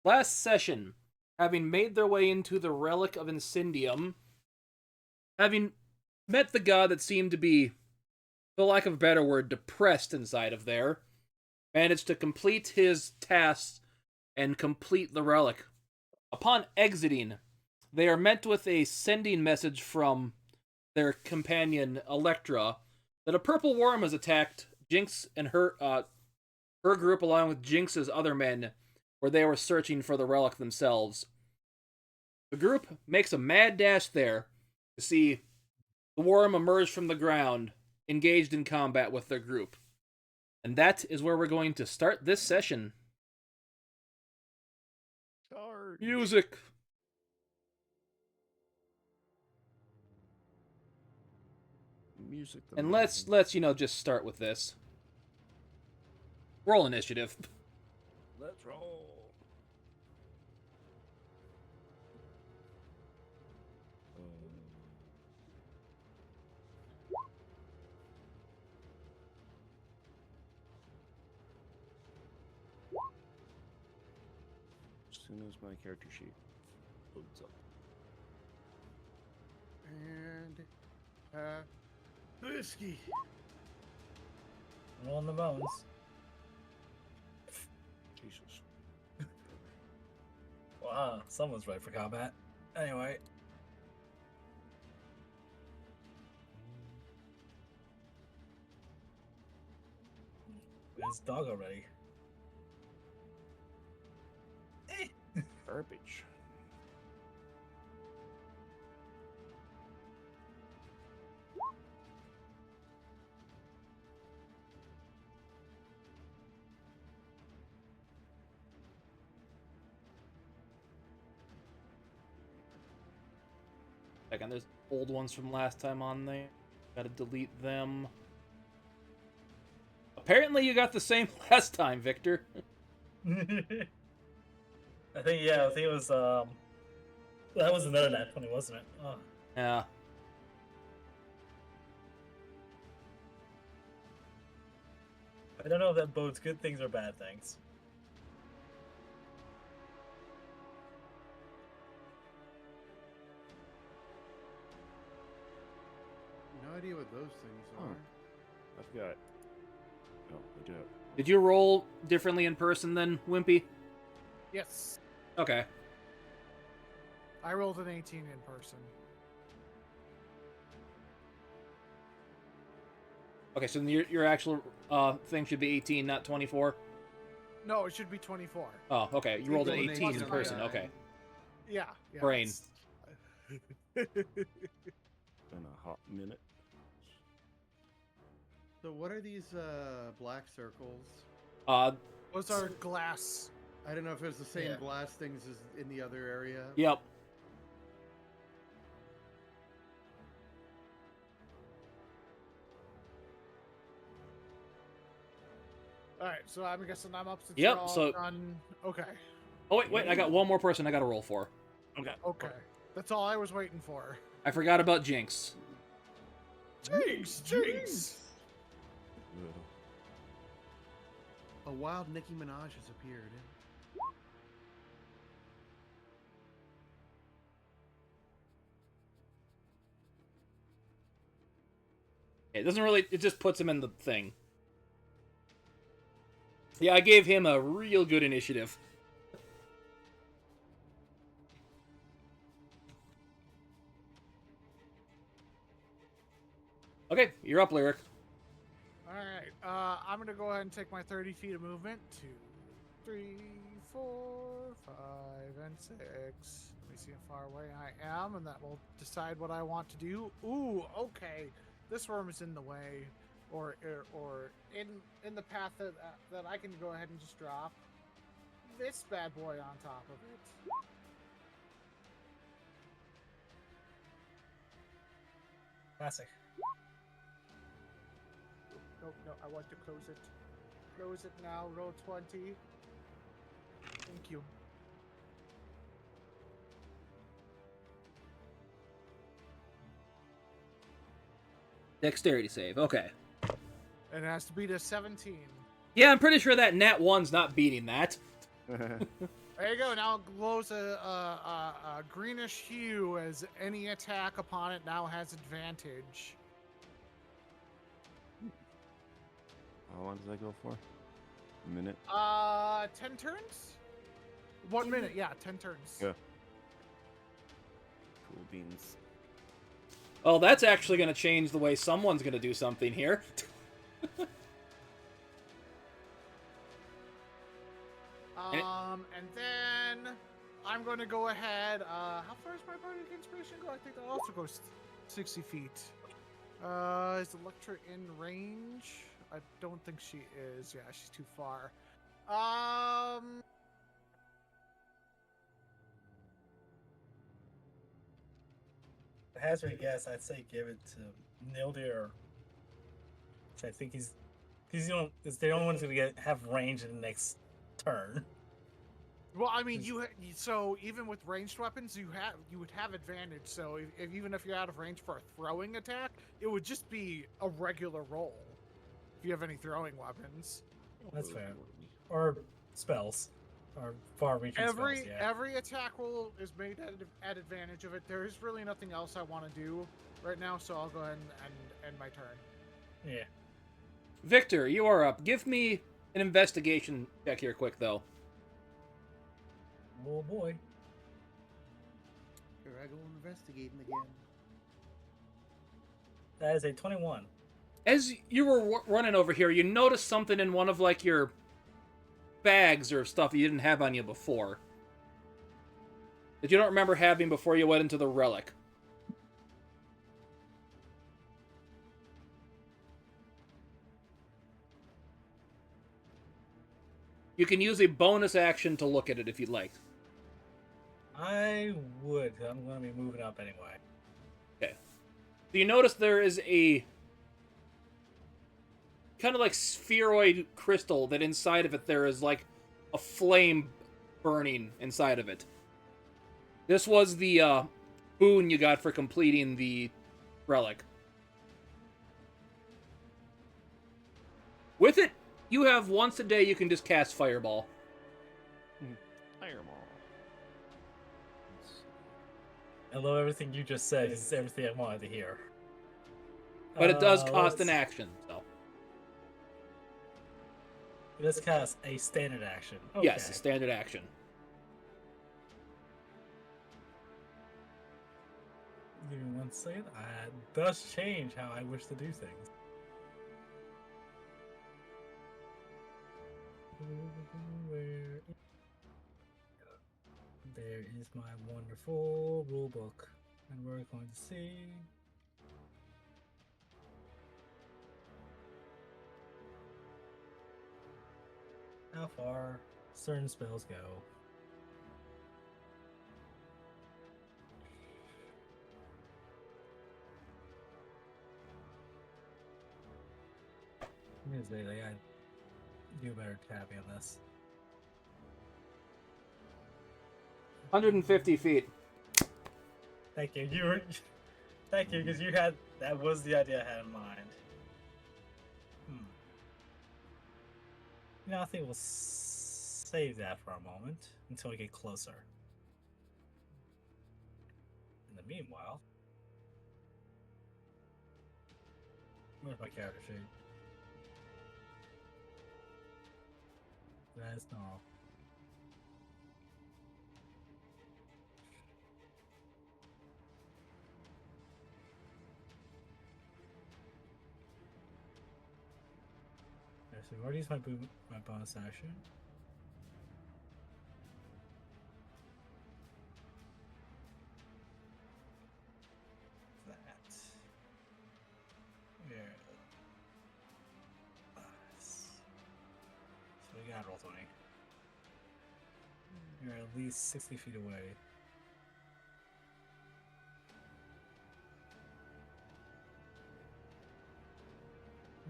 Last session, having made their way into the Relic of Incendium, having met the god that seemed to be, for lack of a better word, depressed inside of there, managed to complete his tasks and complete the relic. Upon exiting, they are met with a sending message from their companion Electra that a purple worm has attacked Jynx and her group along with Jynx's other men, where they were searching for the relic themselves. The group makes a mad dash there to see the worm emerge from the ground, engaged in combat with their group. And that is where we're going to start this session. Start. Music. Music. And let's just start with this. Roll initiative. Let's roll. As soon as my character sheet loads up. And whiskey. Rolling the bones. Jesus. Wow, someone's ready for combat. Anyway. Is doggo ready? Garbage. Second, there's old ones from last time on there. Gotta delete them. Apparently you got the same last time, Victor. I think it was that was another nat 20, wasn't it? Oh. Yeah. I don't know if that bodes good things or bad things. No idea what those things are. I've got. Oh, I do. Did you roll differently in person than Wimpy? Yes. Okay. I rolled an 18 in person. Okay, so your actual thing should be 18, not 24? No, it should be 24. Oh, okay. You rolled an rolled an 18 in 18, person. yeah. Okay. Yeah. Brain. Been a hot minute. So what are these black circles? Those are glass. I don't know if it's the same Yeah. glass things as in the other area. Yep. All right, so I'm guessing I'm up since Yep, you're all so- done. Okay. Oh, wait. I got one more person I gotta roll for. Okay. Okay. That's all I was waiting for. I forgot about Jynx. Jinx! A wild Nicki Minaj has appeared. It doesn't really... It just puts him in the thing. Yeah, I gave him a real good initiative. Okay, you're up, Lyric. All right, I'm gonna go ahead and take my 30 feet of movement. 2, 3, 4, 5, and 6. Let me see how far away I am, and that will decide what I want to do. Ooh, okay. This worm is in the way, or in the path that I can go ahead and just drop this bad boy on top of it. Classic. No, I want to close it. Close it now. Roll 20. Thank you. Dexterity save. Okay. It has to beat a 17. Yeah, I'm pretty sure that nat 1's not beating that. There you go. Now it glows a greenish hue as any attack upon it now has advantage. How long does that go for? A minute? 10 turns? 1 minute, yeah, 10 turns. Yeah. Cool beans. Oh, that's actually going to change the way someone's going to do something here. And then I'm going to go ahead. How far is my bardic inspiration go? I think that also goes 60 feet. Is Electra in range? I don't think she is. Yeah, she's too far. Hazard guess, I'd say give it to Nildir. I think he's the only one who's gonna have range in the next turn. Well, I mean, so even with ranged weapons, you would have advantage. So even if you're out of range for a throwing attack, it would just be a regular roll. If you have any throwing weapons, That's fair. Or spells, or far-reaching spells. Yeah. every attack roll is made at advantage of it. There is really nothing else I want to do right now, so I'll go ahead and end my turn. Yeah. Victor, you are up. Give me an investigation check here quick, though. Oh boy. Here I go investigating again. That is a 21. As you were running over here, you noticed something in one of, like, your bags or stuff you didn't have on you before. That you don't remember having before you went into the Relic. You can use a bonus action to look at it if you'd like. I would. I'm going to be moving up anyway. Okay. So you notice there is a kind of like spheroid crystal that inside of it there is like a flame burning inside of it. This was the boon you got for completing the Relic. With it, you have once a day you can just cast Fireball. Fireball. I love everything you just said. It's everything I wanted to hear. But it does cost an let's- action, so. Let's cast a standard action. Okay. Yes, a standard action. Give me 1 second. It does change how I wish to do things. There is my wonderful rulebook, and we're going to see. How far certain spells go. I gotta do a better tapping on this. 150 feet. Thank you. Thank you, because that was the idea I had in mind. You know, I think we'll save that for a moment until we get closer. In the meanwhile, where's my character sheet? That's not. Okay, so I've already used my bonus action. That. Yeah. Nice. So we got roll 20. You're at least 60 feet away.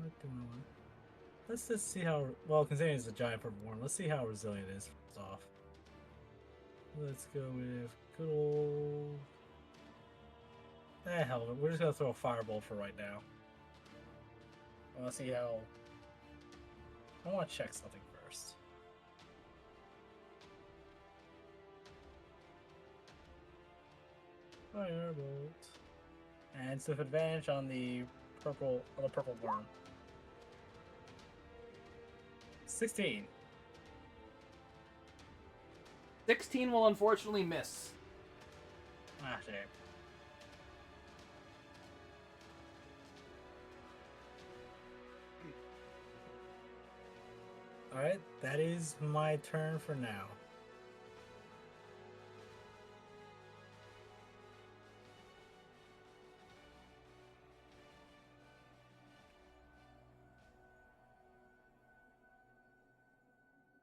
What do I want? Let's just see how, well, considering it's a giant purple worm, let's see how resilient it is first off. Let's go with good old... hell of it. We're just gonna throw a fireball for right now. I wanna see how... I wanna check something first. Firebolt. And stiff advantage on the purple worm. 16. 16 will unfortunately miss. Ah, shame. Alright, that is my turn for now.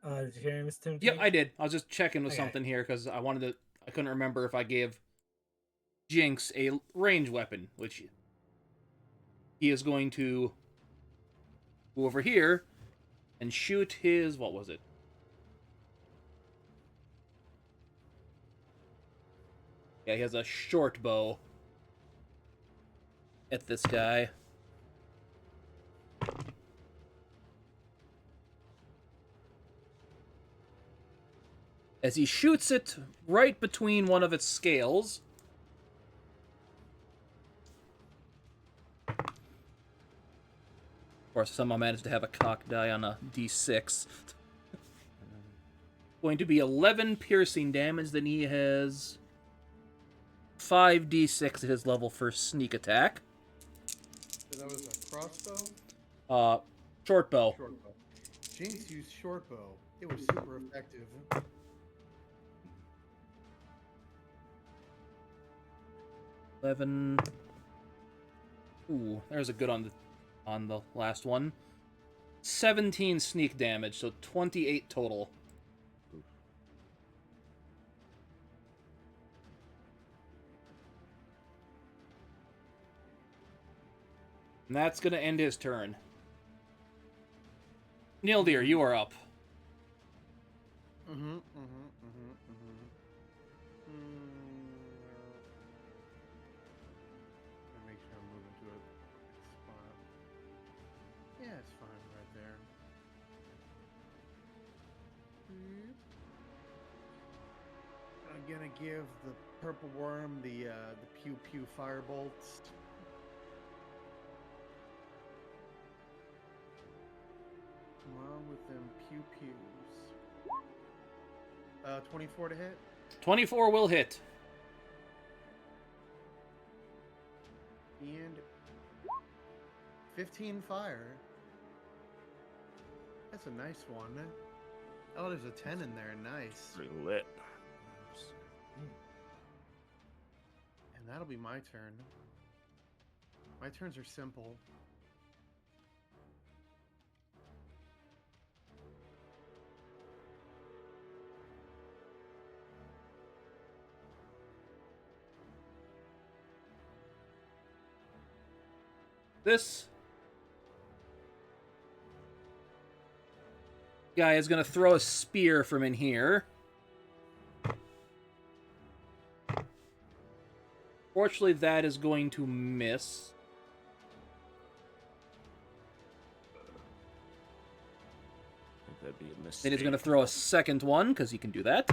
Did you hear me, Mr. Timothy? Yep, I did. I was just checking with Okay. something here because I couldn't remember if I gave Jynx a range weapon, which he is going to go over here and shoot his, what was it? Yeah, he has a short bow at this guy. As he shoots it right between one of its scales. Of course, somehow managed to have a cock die on a d6. Going to be 11 piercing damage, then he has 5d6 at his level for sneak attack. So that was a crossbow? Short bow. Short bow. Jinx used short bow. It was super effective. 11. Ooh, there's a good on the last one. 17 sneak damage, so 28 total. And that's gonna end his turn. Nildir, you are up. Make sure I'm moving to a spot. Yeah, it's fine right there. I'm gonna give the purple worm the pew pew firebolts. Come on with them pew pews. 24 to hit. 24 will hit. And 15 fire. That's a nice one. Oh, there's a 10 in there. Nice. Pretty lit. And that'll be my turn. My turns are simple. This guy is going to throw a spear from in here. Fortunately, that is going to miss. I think that'd be a mistake. Then he's going to throw a second one, because he can do that.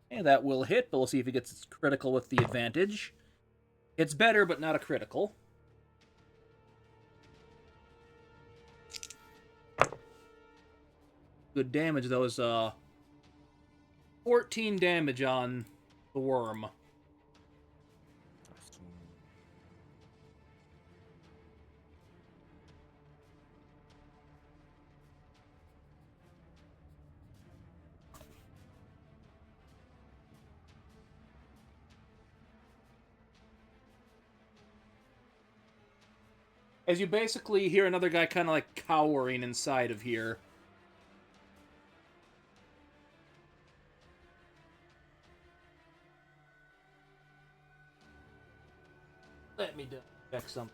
And that will hit, but we'll see if he gets critical with the advantage. It's better, but not a critical. Good damage, though, is 14 damage on the worm. As you basically hear another guy kind of like cowering inside of here. Let me check something.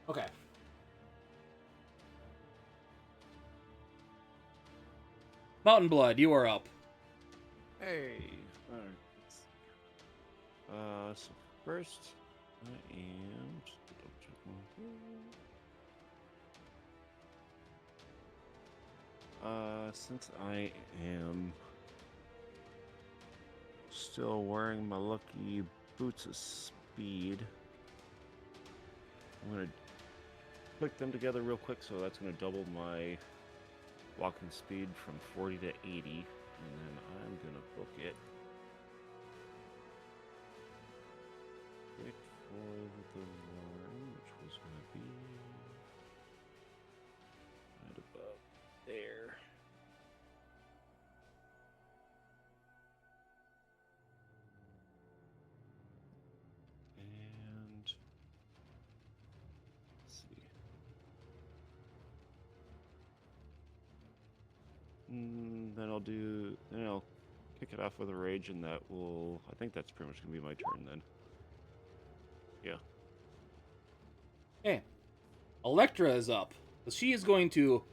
Okay. Mountain Blood, you are up. Hey. Alright. So first, I am. Just double check one thing. Since I am still wearing my lucky boots of speed, I'm gonna click them together real quick. So that's gonna double my walking speed from 40 to 80, and then I'm gonna book it. Quick for the worm, which was gonna be right about there. And let's see. Then I'll kick it off with a rage, and that will, I think that's pretty much gonna be my turn then. Yeah. Okay. Electra is up. She is going to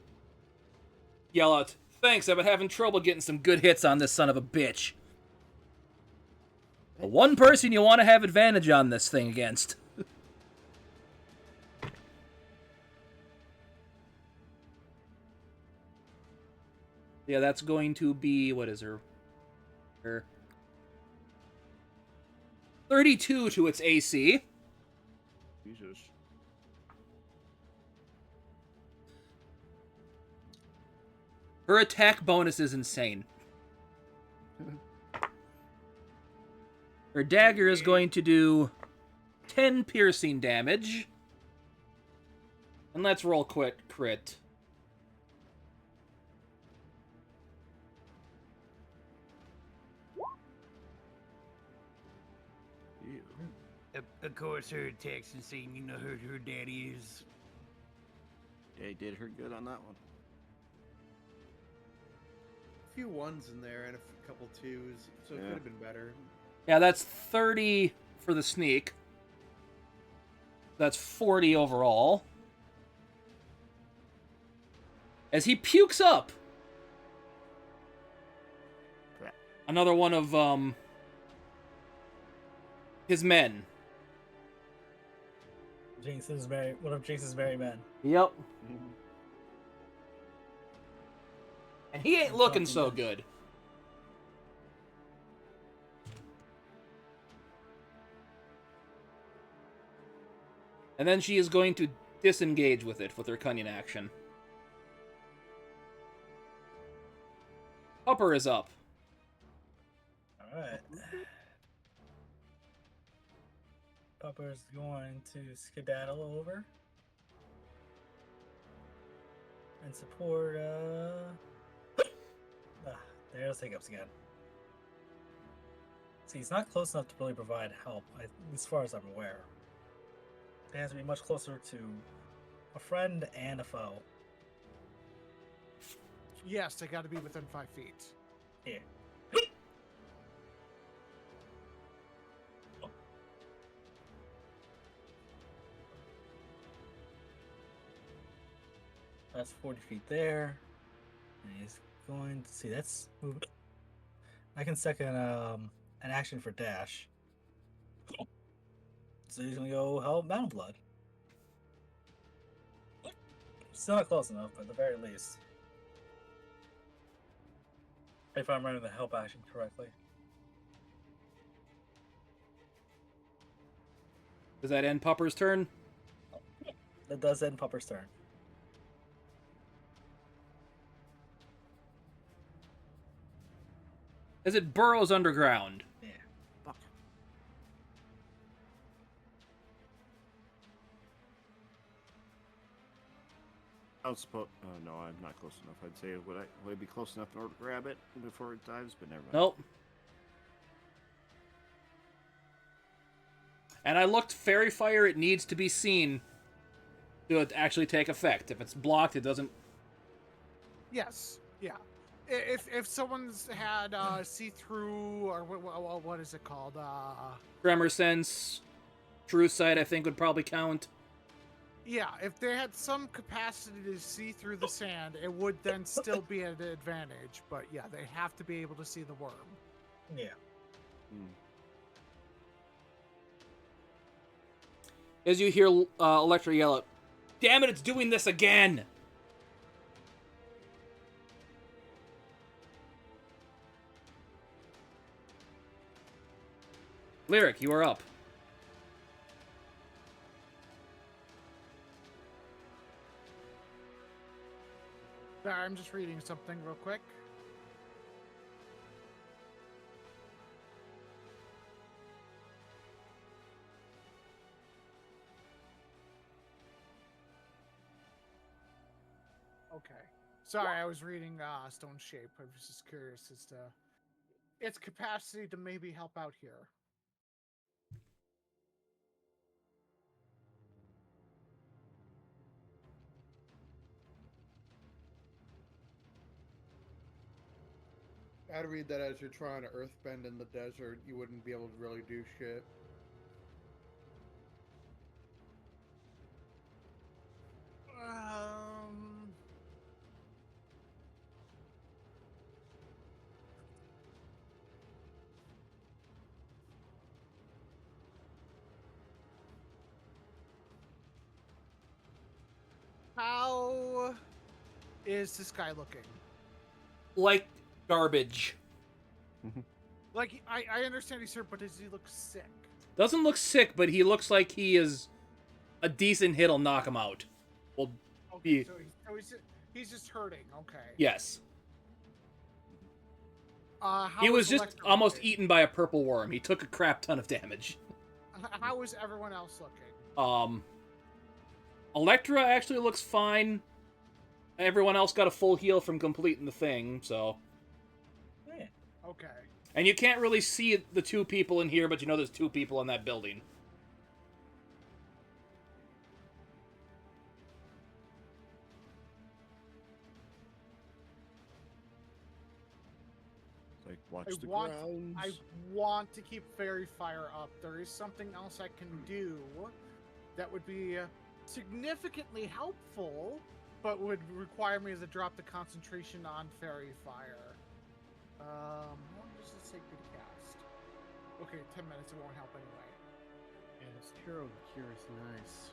yell out, "Thanks, I've been having trouble getting some good hits on this son of a bitch." The one person you want to have advantage on this thing against. Yeah, that's going to be, what is her? 32 to its AC. Jesus. Her attack bonus is insane. Her dagger is going to do 10 piercing damage. And let's roll crit. Of course, her attacks insane. You know her daddy is. Yeah, he did her good on that one. A few ones in there and a couple twos, so it Yeah. could have been better. Yeah, that's 30 for the sneak. That's 40 overall. As he pukes up another one of his men. One of Jinx's merry men. Yep. And he ain't looking so good. And then she is going to disengage with it with her cunning action. Upper is up. Alright. Pupper's going to skedaddle over and support, there's hiccups again. See, he's not close enough to really provide help, as far as I'm aware. It has to be much closer to a friend and a foe. Yes, they got to be within 5 feet. Yeah. That's 40 feet there. And he's going to see that's moved. I can second an action for dash. So he's gonna go help Mountain Blood. Still not close enough, but at the very least. If I'm running the help action correctly. Does that end Pupper's turn? That does end Pupper's turn. As it burrows underground. Yeah. Fuck. I was supposed. Oh no, I'm not close enough. I'd say would I be close enough in order to grab it before it dives, but never mind. Nope. And I looked Fairy Fire, it needs to be seen to it actually take effect. If it's blocked, it doesn't. Yes. Yeah. If someone's had see-through, or what is it called? Tremor Sense, True Sight, I think would probably count. Yeah, if they had some capacity to see through the sand, it would then still be at an advantage. But yeah, they have to be able to see the worm. Yeah. Hmm. As you hear Electra yell out, "Damn it, it's doing this again!" Lyric, you are up. Sorry, I'm just reading something real quick. Okay. Sorry, I was reading Stone Shape. I was just curious as to its capacity to maybe help out here. I'd read that as you're trying to earthbend in the desert, you wouldn't be able to really do shit. Um. How is this guy looking? Like garbage. Like, I understand he's hurt, but does he look sick? Doesn't look sick, but he looks like he is a decent hit'll knock him out. Well, Okay, so he's just hurting. Okay. yes. How He was is just Electra almost looking? eaten by a purple worm. He took a crap ton of damage. How is everyone else looking? Electra actually looks fine. Everyone else got a full heal from completing the thing, so. Yeah. Okay. And you can't really see the two people in here, but you know there's two people in that building. Like, watch I the want grounds. I want to keep Fairy Fire up. There is something else I can do that would be significantly helpful, but would require me to drop the concentration on Fairy Fire. How long does this take me to cast? Okay, 10 minutes. It won't help anyway. Yeah, this hero cure is nice.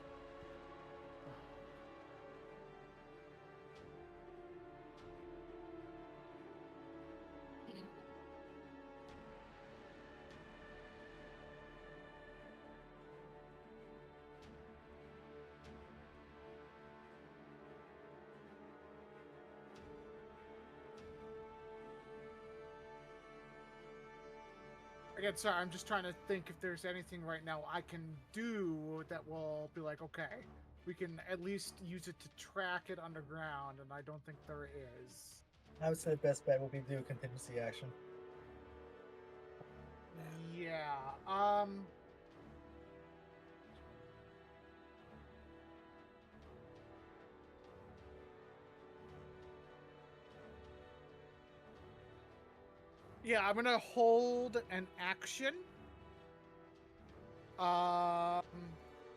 Again, sorry, I'm just trying to think if there's anything right now I can do that will be like, okay, we can at least use it to track it underground, and I don't think there is. I would say best bet would be to do a contingency action. Yeah. Yeah, I'm gonna hold an action. I'm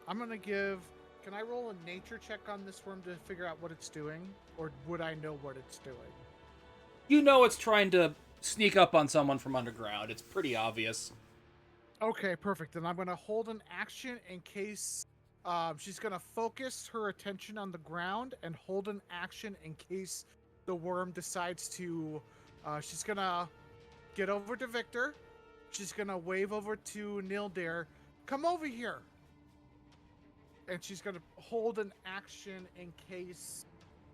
gonna give. Can I roll a nature check on this worm to figure out what it's doing, or would I know what it's doing? You know it's trying to sneak up on someone from underground. It's pretty obvious. Okay, perfect. Then I'm gonna hold an action in case. She's gonna focus her attention on the ground and hold an action in case the worm decides to. She's gonna get over to Victor. She's gonna wave over to Nildare. Come over here. And she's gonna hold an action in case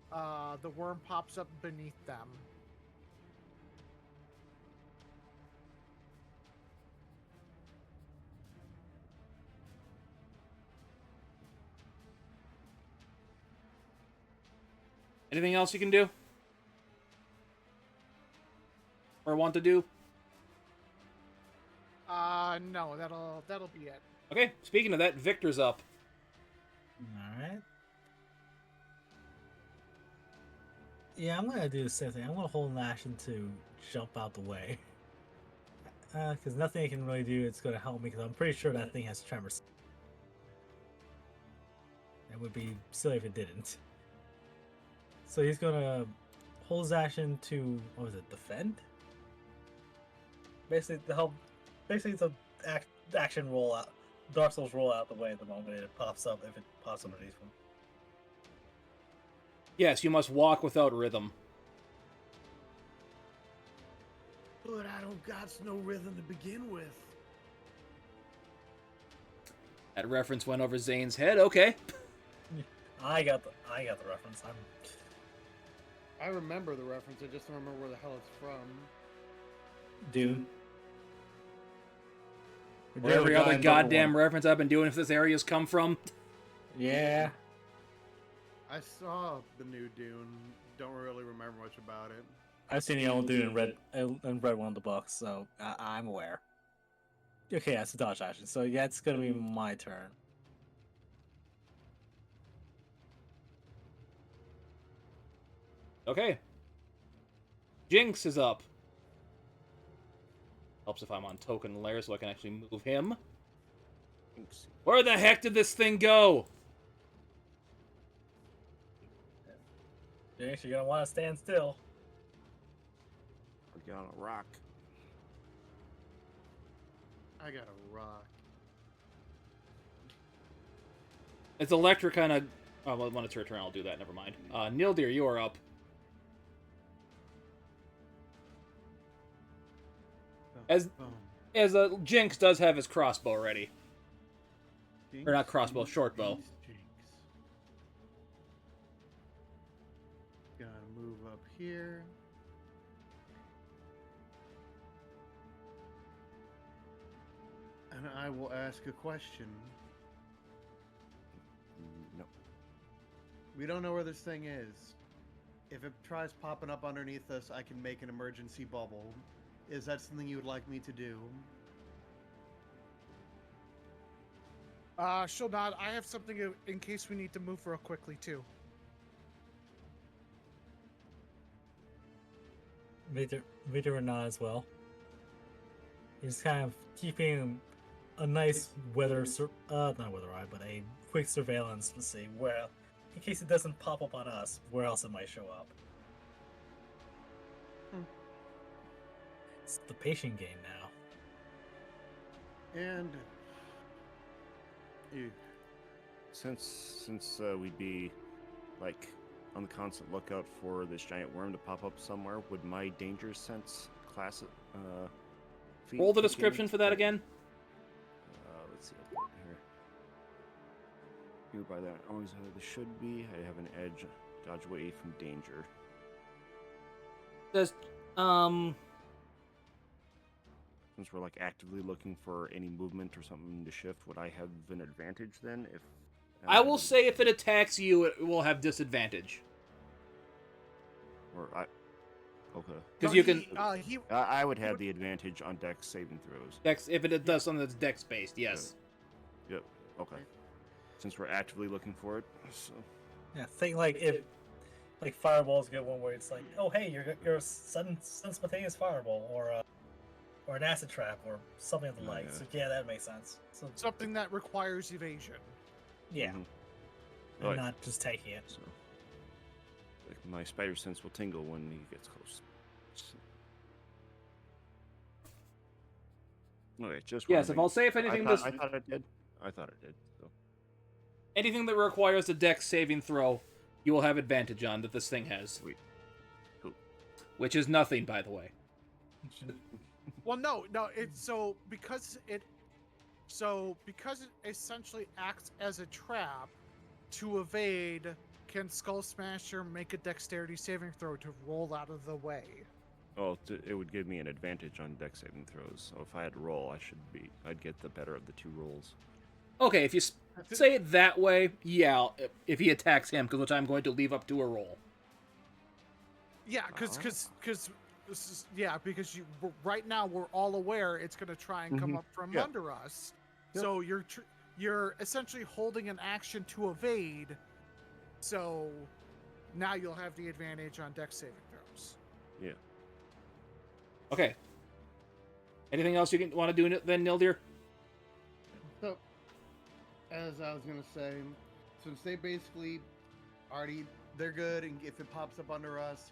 the worm pops up beneath them. Anything else you can do? Or want to do? No, that'll be it. Okay, speaking of that, Victor's up. Alright. Yeah, I'm gonna do the same thing. I'm gonna hold an action to jump out the way. Because nothing I can really do is gonna help me, because I'm pretty sure that thing has tremors. It would be silly if it didn't. So he's gonna hold his action to, what was it, defend? Basically, to help. Basically, it's a action roll out Dark Souls roll out the way at the moment and it pops up if it pops underneath them. Yes, you must walk without rhythm. But I don't got no rhythm to begin with. That reference went over Zane's head. Okay. I got the reference. I remember the reference, I just don't remember where the hell it's from. Dune. Or every other goddamn reference I've been doing if this area's come from. Yeah. I saw the new Dune, don't really remember much about it. I've seen the old Dune and read one of the books, so I'm aware. Okay, that's a dodge action. So yeah, it's gonna be my turn. Okay. Jynx is up. Helps if I'm on token layer so I can actually move him. Where the heck did this thing go? Jinx, you're gonna want to stand still. Or get on a rock. I got a rock. It's Electra kind of... Oh, well, when it's her turn, I'll do that. Never mind. Nildir, you are up. As Jinx does have his crossbow ready. Or not crossbow, short bow. Jinx. Gotta move up here. And I will ask a question. No. We don't know where this thing is. If it tries popping up underneath us, I can make an emergency bubble. Is that something you would like me to do? She'll nod. I have something in case we need to move real quickly, too. Vader and nod as well. He's kind of keeping a nice not weather eye, but a quick surveillance to see where, in case it doesn't pop up on us, where else it might show up. It's the patient game now. And Since we'd be like on the constant lookout for this giant worm to pop up somewhere, would my danger sense class feat Roll the kick in? description for that again. Let's see. I've got here. Hereby that always there should be. I have an edge. Dodge away from danger. Does Since we're like actively looking for any movement or something to shift, would I have an advantage then? If I will say if it attacks you, it will have disadvantage. Or I. Okay. Because you can I would have the advantage on dex saving throws. dex if it does something that's dex based. Yes. Yep. Okay. Since we're actively looking for it, so. Yeah, think like if fireball's good one where it's like, oh hey, you're sudden spontaneous fireball or an acid trap or something of the like. Yeah. So yeah, that makes sense. So something that requires evasion. yeah, Mhm. and Right. not just taking it. So, like my spider sense will tingle when he gets close. So. Okay, just Yes. wanted If to- I'll say if anything I thought it did. I thought it did. So. anything that requires a dex saving throw, you will have advantage on that this thing has. Sweet. Cool. Which is nothing, by the way. Well, no, it's because it essentially acts as a trap to evade. Can Skull Smasher make a dexterity saving throw to roll out of the way? Oh, it would give me an advantage on dex saving throws. So if I had to roll, I'd get the better of the two rolls. Okay, if you say it that way, yeah, if he attacks him, which I'm going to leave up to a roll. Yeah, because right now we're all aware it's going to try and come up from Yeah. under us. Yep. So you're essentially holding an action to evade. So now you'll have the advantage on dex saving throws. Yeah. Okay. Anything else you want to do then, Nildir? So, as I was gonna say, since they basically they're good, and if it pops up under us,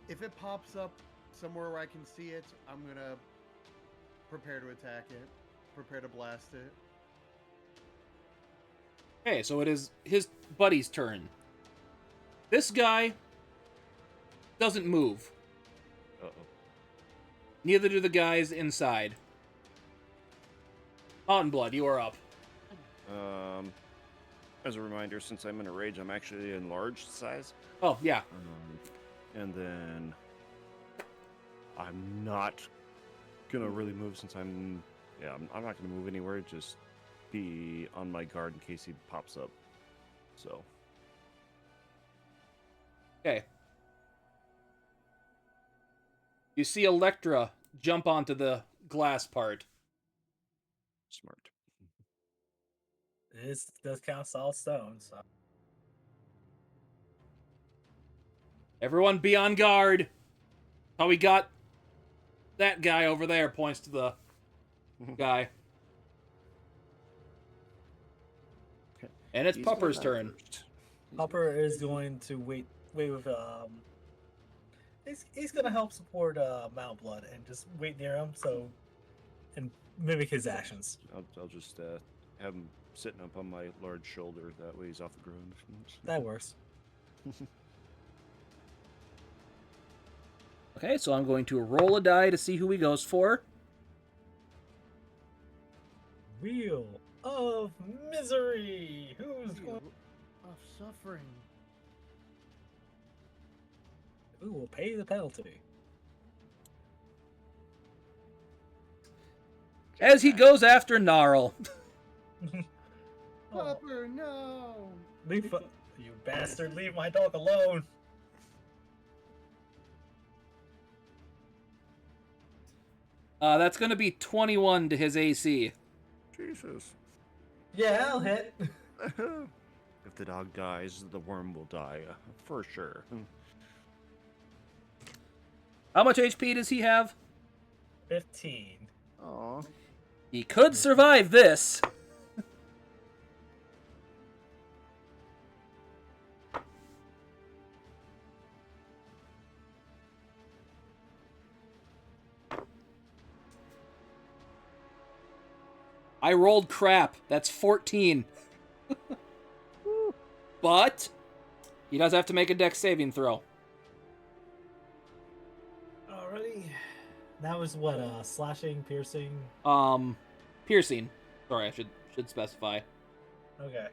if it pops up somewhere where I can see it, I'm gonna prepare to attack it, prepare to blast it. Okay, so it is his buddy's turn. This guy doesn't move. Uh-oh. Neither do the guys inside. Mountain Blood, you are up. As a reminder, since I'm in a rage, I'm actually in large size. Oh, yeah. And then I'm not gonna really move since I'm not gonna move anywhere. Just be on my guard in case he pops up. So Okay. You see Electra jump onto the glass part. smart. This does count solid stone, so. Everyone be on guard. Oh, we got that guy over there, points to the guy. Okay. And it's He's Pupper's going turn. first. Hopper is going to wait with he's gonna help support Mount Blood and just wait near him and mimic his actions. I'll just have him sitting up on my large shoulder. That way he's off the ground. That works. Okay, so I'm going to roll a die to see who he goes for. Wheel of Misery. Who's Wheel going? of suffering. Who will pay the penalty? As he goes after Gnarl. Oh, Pupper, no! you bastard! Leave my dog alone. That's going to be 21 to his AC. Jesus. Yeah, I'll hit. If the dog dies, the worm will die, for sure. How much HP does he have? 15. Aw. He could survive this. I rolled crap. That's 14. But he does have to make a dex saving throw. Alrighty. That was what? Slashing, piercing. Piercing. Sorry, I should specify. Okay.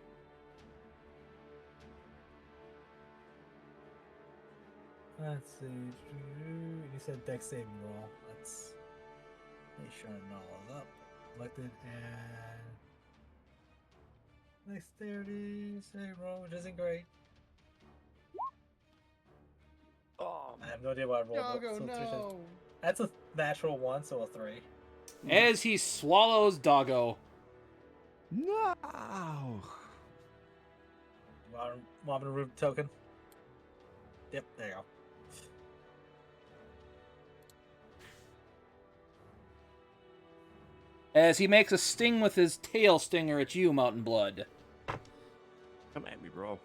Let's see. You said dex saving roll. Let's make sure I'm all up. Selected and dexterity saving roll, which isn't great. Oh, I have no idea what I rolled. Doggo, so no! that's a natural 1, so a 3. As he swallows Doggo. no! Want me to remove the token? Yep, there you go. As he makes a sting with his tail stinger at you, Mountain Blood. Come at me, bro.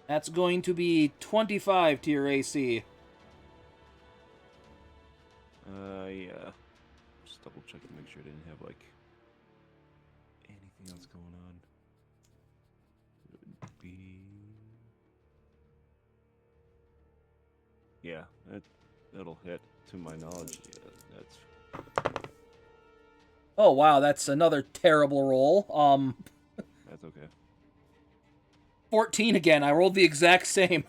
That's going to be 25 to your AC. Yeah. Just double check and make sure I didn't have, like, anything else going on. It would be... Yeah, that'll hit, to my knowledge. Yeah, that's... Oh, wow, that's another terrible roll. That's okay. 14 again. I rolled the exact same.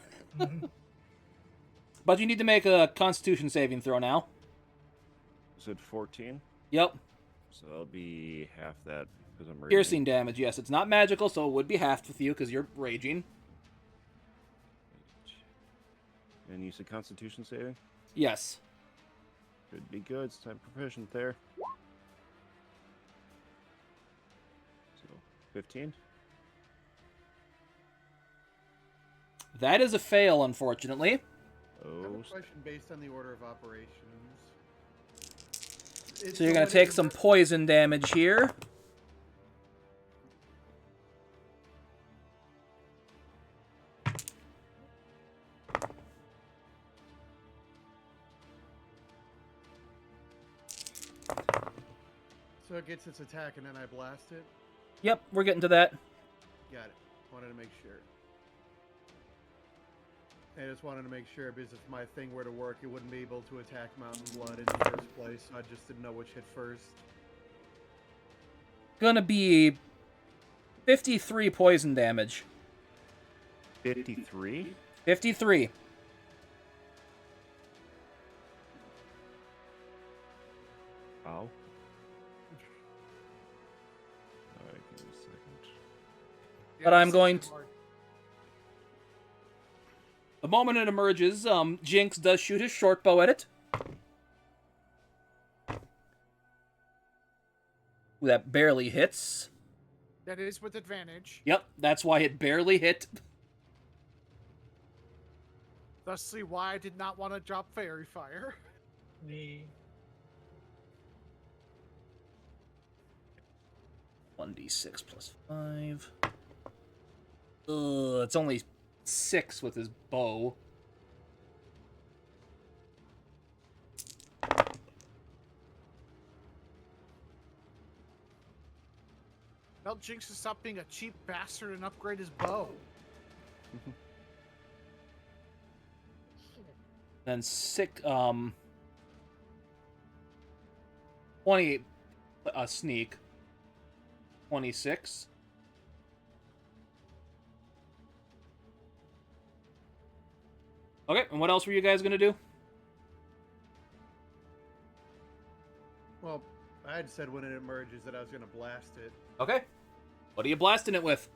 But you need to make a Constitution saving throw now. You said 14? Yep. So that'll be half that, because I'm raging. Piercing damage, yes. It's not magical, so it would be halved with you, because you're raging. And you said Constitution saving? Yes. Could be good, since I'm proficient there. So, 15? That is a fail, unfortunately. I have Oh, a question based on the order of operations. So you're going to take some poison damage here. So it gets its attack and then I blast it? Yep, we're getting to that. Got it. Wanted to make sure. I just wanted to make sure because if my thing were to work, it wouldn't be able to attack Mountain Blood in the first place. So I just didn't know which hit first. Gonna be 53 poison damage. 53? 53. Wow. Alright, give me a second. But I'm this going is to- hard. The moment it emerges, Jynx does shoot his short bow at it. That barely hits. That is with advantage. Yep, that's why it barely hit. Thusly, why I did not want to drop Fairy Fire. The 1d6 plus 5. It's only 6 with his bow. Tell Jinx to stop being a cheap bastard and upgrade his bow. Then 28 sneak. 26. Okay, and what else were you guys gonna do? Well, I had said when it emerges that I was going to blast it. Okay. What are you blasting it with?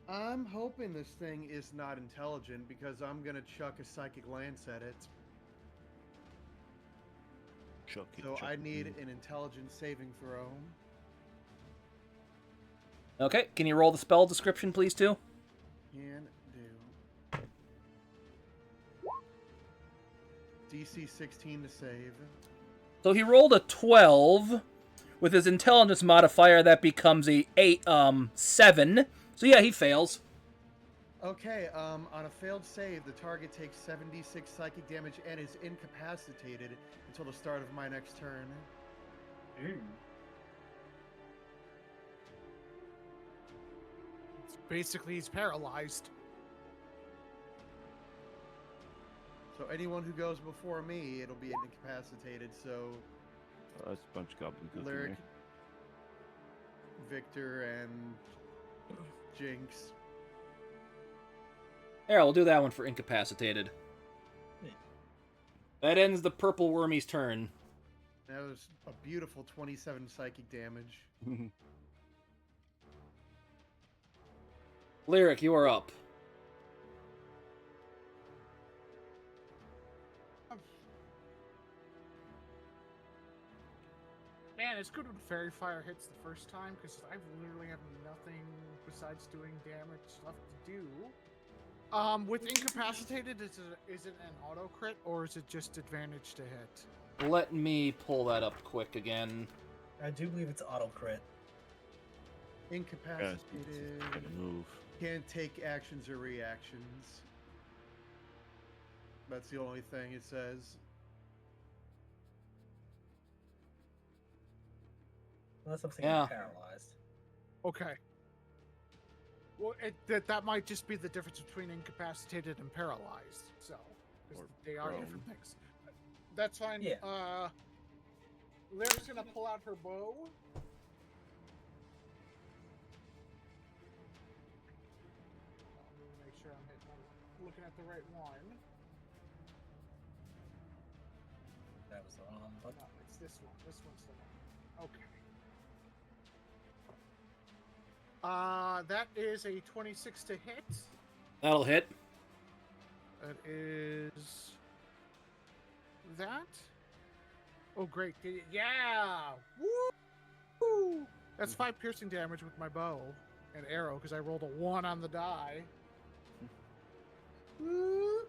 I'm hoping this thing is not intelligent because I'm going to chuck a Psychic Lance at it. Chuck it, So chuck I it. need an intelligence saving throw. Okay, can you roll the spell description, please, too? Can do. DC 16 to save. So he rolled a 12. With his intelligence modifier, that becomes a 7. So yeah, he fails. Okay, on a failed save, the target takes 76 psychic damage and is incapacitated until the start of my next turn. Basically, he's paralyzed. So anyone who goes before me, it'll be incapacitated. So That's a bunch of goblin cooking Lyric, me. Victor, and Jinx. There, we'll do that one for incapacitated. Yeah. That ends the purple wormy's turn. That was a beautiful 27 psychic damage. Lyric, you are up. Man, it's good when Fairy Fire hits the first time because I literally have nothing besides doing damage left to do. With incapacitated, is it an auto crit or is it just advantage to hit? Let me pull that up quick again. I do believe it's auto crit. Yeah, Incapacitated. it's gonna move. Can't take actions or reactions. That's the only thing it says. Unless I'm thinking Yeah. paralyzed. Okay. Well, that might just be the difference between incapacitated and paralyzed. So, 'cause Or they are prone. different things. That's fine. Yeah. Lyric's gonna pull out her bow. Make sure I'm looking at the right one. That was the wrong button. No, it's this one. This one's the one. Okay. That is a 26 to hit. That'll hit. That is that. Oh, great! Did it? Yeah! Woo! That's 5 piercing damage with my bow and arrow because I rolled a 1 on the die. Woo!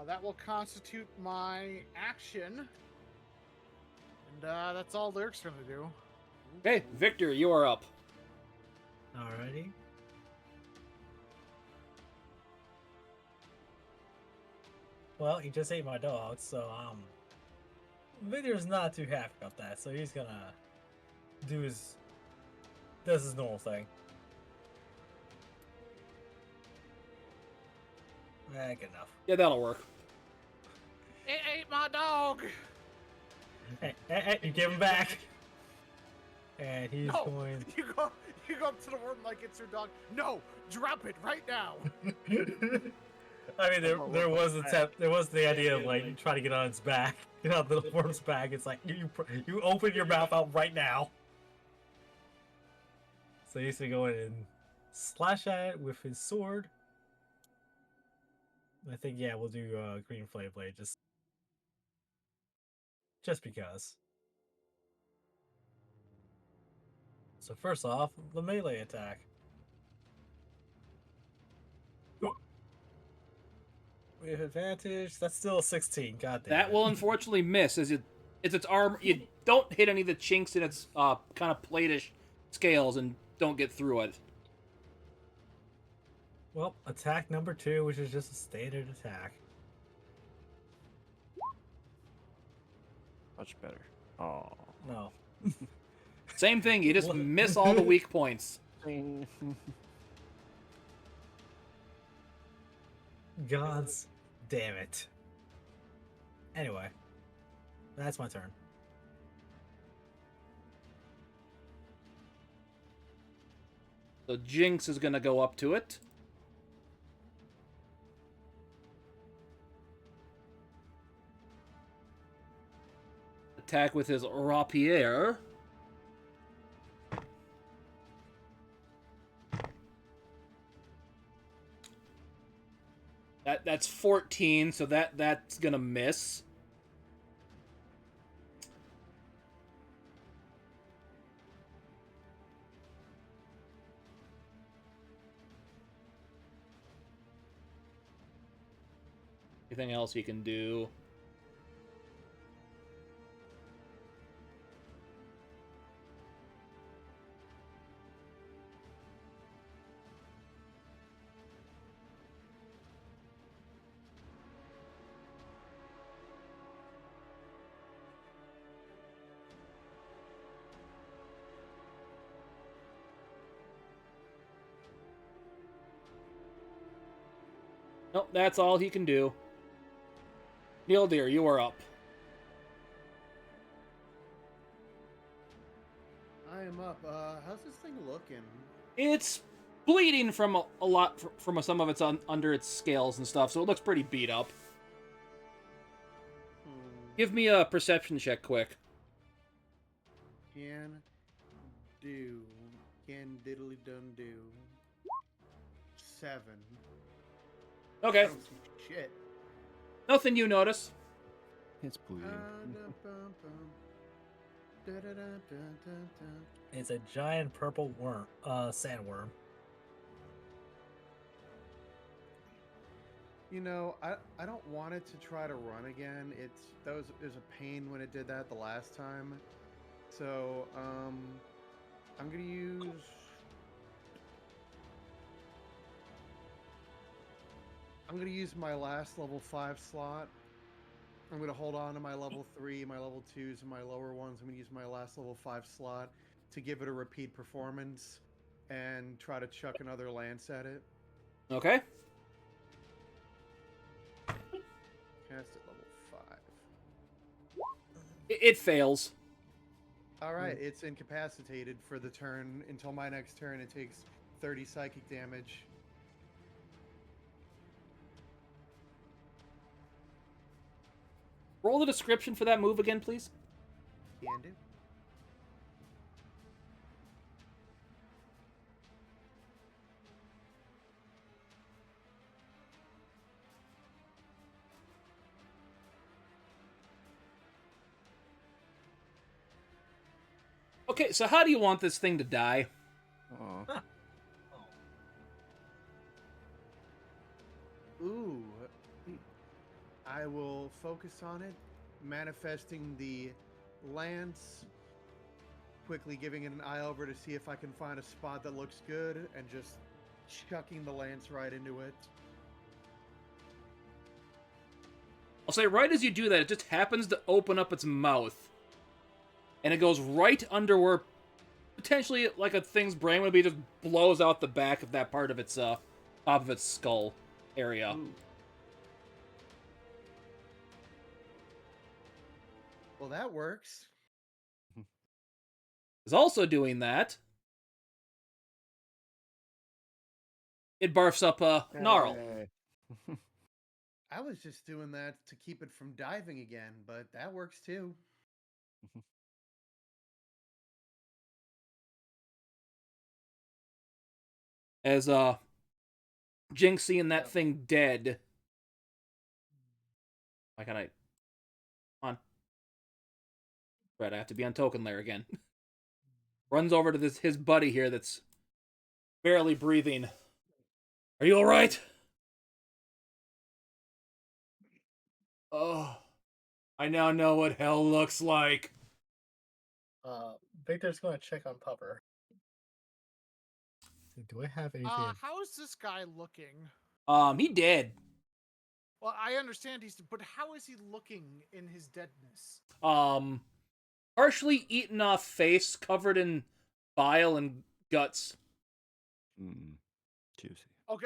That will constitute my action, and that's all Lyric's gonna do. Okay, Victor, you are up. Alrighty. Well, he just ate my dog, so Video's not too happy about that, so he's gonna does his normal thing. Good enough. Yeah, that'll work. It ate my dog. Hey, you give him back. And he's No, going. you go up to the worm like it's your dog. No, drop it right now. I mean, there was the idea of like trying to get on its back, get on the worm's back. It's like you open your mouth out right now. So he's gonna go in and slash at it with his sword. I think we'll do green flame blade just because. So first off, the melee attack. With advantage, that's still a 16. God damn That it. will unfortunately miss, as it's its armor. You don't hit any of the chinks in its kind of platish scales and don't get through it. Well, attack number 2, which is just a standard attack. Much better. Oh. No. Same thing. You just miss all the weak points. Gods damn it. Anyway, that's my turn. So Jynx is gonna go up to it. Attack with his rapier. That's 14, so that's gonna miss. Anything else you can do? Nope, that's all he can do. Neil Deer, you are up. I am up. How's this thing looking? It's bleeding from a lot from some of its under its scales and stuff, so it looks pretty beat up. Give me a perception check, quick. Can diddly dun do. 7. Okay, I don't see shit. nothing you notice. It's bleeding. It's a giant purple worm, sandworm. You know, I don't want it to try to run again. It was a pain when it did that the last time. So, I'm gonna use my last level 5 slot. I'm gonna hold on to my level 3, my level 2s, and my lower ones. I'm gonna use my last level 5 slot to give it a repeat performance and try to chuck another lance at it. Okay. Cast at level 5. It fails. Alright, it's incapacitated for the turn. Until my next turn, it takes 30 psychic damage. Roll the description for that move again, please. Can do. Okay, so how do you want this thing to die? Aw. Ooh. I will focus on it, manifesting the lance, quickly giving it an eye over to see if I can find a spot that looks good, and just chucking the lance right into it. I'll say right as you do that, it just happens to open up its mouth. And it goes right under where potentially like a thing's brain would be, just blows out the back of that part of its top of its skull area. Ooh. Well, that works. Is also doing that. It barfs up Gnarl. Hey. I was just doing that to keep it from diving again, but that works too. As Jynx seeing that thing dead. Why can't I? Come on. Right, I have to be on token layer again. Runs over to his buddy here that's barely breathing. Are you alright? Oh, I now know what hell looks like. Victor's going to check on Pupper. Do I have anything? How is this guy looking? He dead. Well, I understand but how is he looking in his deadness? Partially eaten off face, covered in bile and guts. Juicy.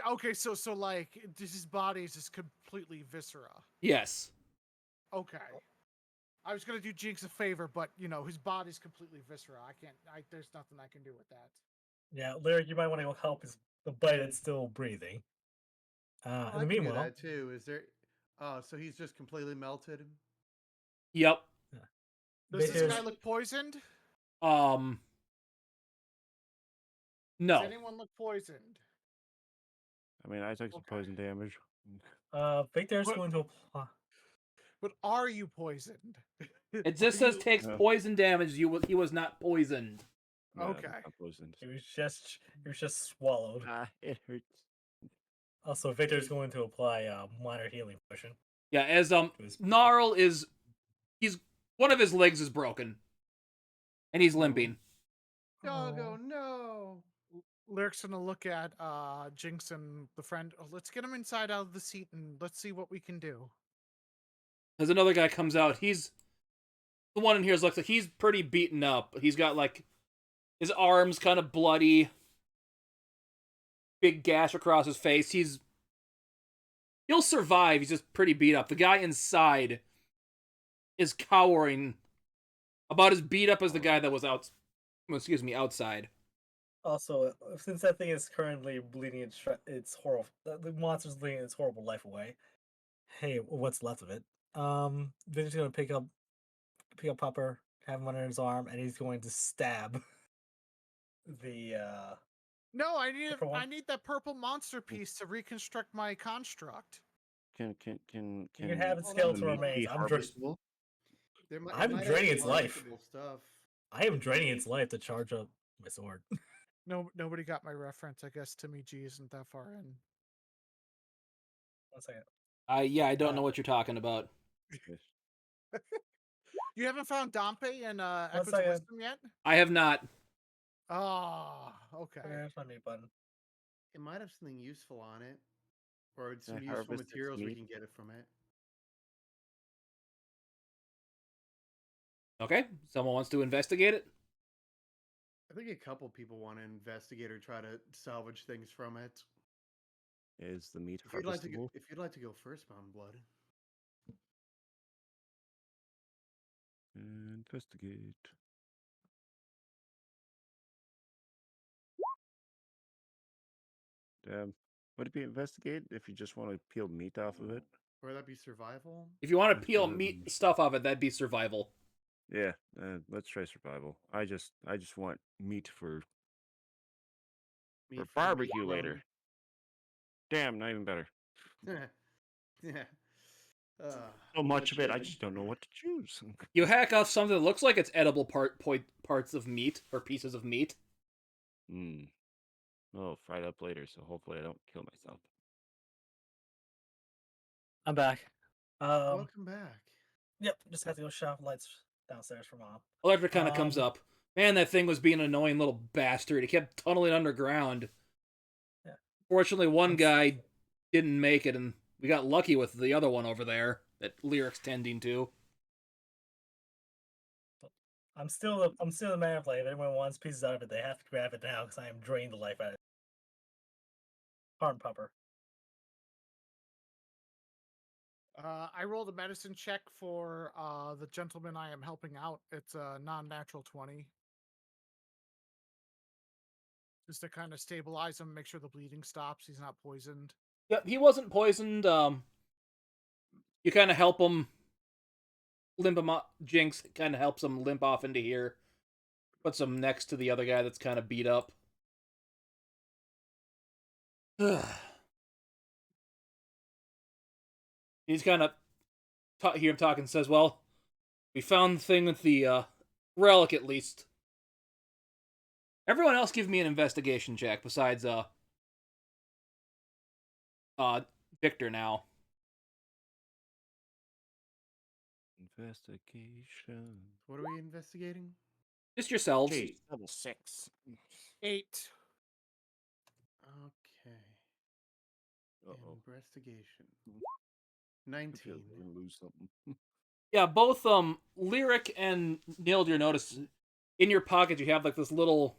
Okay, so like his body is just completely viscera. Yes. Okay. I was gonna do Jinx a favor, but his body's completely viscera. There's nothing I can do with that. Yeah, Lyric, you might want to go help the buddy that's still breathing. In I the can do meanwhile, that too. Is there? Oh, so he's just completely melted. Yep. Does this guy look poisoned? No. Does anyone look poisoned? I mean, I took some poison damage. Victor's going to apply. But are you poisoned? It just says takes poison damage. He was not poisoned. No, Okay. I'm poisoned. He was just swallowed. It hurts. Also, Victor's going to apply a minor healing potion. Yeah, as Gnarl he's one of his legs is broken. And he's limping. Doggo, no. Lyric's gonna look at Jinx and the friend. Oh, let's get him inside out of the seat and let's see what we can do. As another guy comes out, he's the one in here looks like he's pretty beaten up. He's got like his arms kind of bloody, big gash across his face. He'll survive. He's just pretty beat up. The guy inside is cowering, about as beat up as the guy that was outside. Also, since that thing is currently bleeding its horrible, the monster's bleeding its horrible life away. Hey, what's left of it? Victor's gonna pick up Pupper, have him under his arm, and he's going to stab the. No, I need that purple monster piece to reconstruct my construct. Can you can have its skeletal remains. I'm draining its life. Stuff. I am draining its life to charge up my sword. No, nobody got my reference. I guess Timmy G isn't that far in. 1 second. I don't know what you're talking about. You haven't found Dompe and Echo's second. Wisdom yet? I have not. Oh, okay. There's my mute button. It might have something useful on it, or some Yeah, useful harvest its materials we meat. can get it from it. Okay, someone wants to investigate it? I think a couple people want to investigate or try to salvage things from it. Is the meat If you'd like to harvestable? go first, Mountain Blood. Investigate. Would it be investigate if you just want to peel meat off of it? Or that be survival? If you want to peel meat stuff off it, that'd be survival. Yeah, let's try survival. I just want meat for Meat for barbecue meat later. Damn, not even better. Yeah. So much of it, I just don't know what to choose. You hack off something that looks like it's edible parts of meat or pieces of meat. I'll fry it up later, so hopefully I don't kill myself. I'm back. Welcome back. Yep, just had to go shut off lights downstairs for Mom. Electra kind of comes up. Man, that thing was being an annoying little bastard. He kept tunneling underground. Yeah. Fortunately, one guy didn't make it, and we got lucky with the other one over there. that Lyric's tending to. I'm still the man play. If anyone wants pieces out of it, they have to grab it now because I am draining the life out of it. Harm pupper. I rolled a medicine check for the gentleman I am helping out. It's a non-natural 20. Just to kind of stabilize him, make sure the bleeding stops. He's not poisoned. Yep, he wasn't poisoned. You kind of help him limp him up. Jynx kind of helps him limp off into here. Puts him next to the other guy that's kind of beat up. He's kind of hear him talking. Says, "Well, we found the thing with the relic at least." Everyone else, give me an investigation check besides Victor now. Investigation. What are we investigating? Just yourselves. Hey, level 6. 8. Okay. Uh-oh. Investigation. I feel 19. like we're gonna lose something. Yeah, both Lyric and Nildir notice in your pocket you have like this little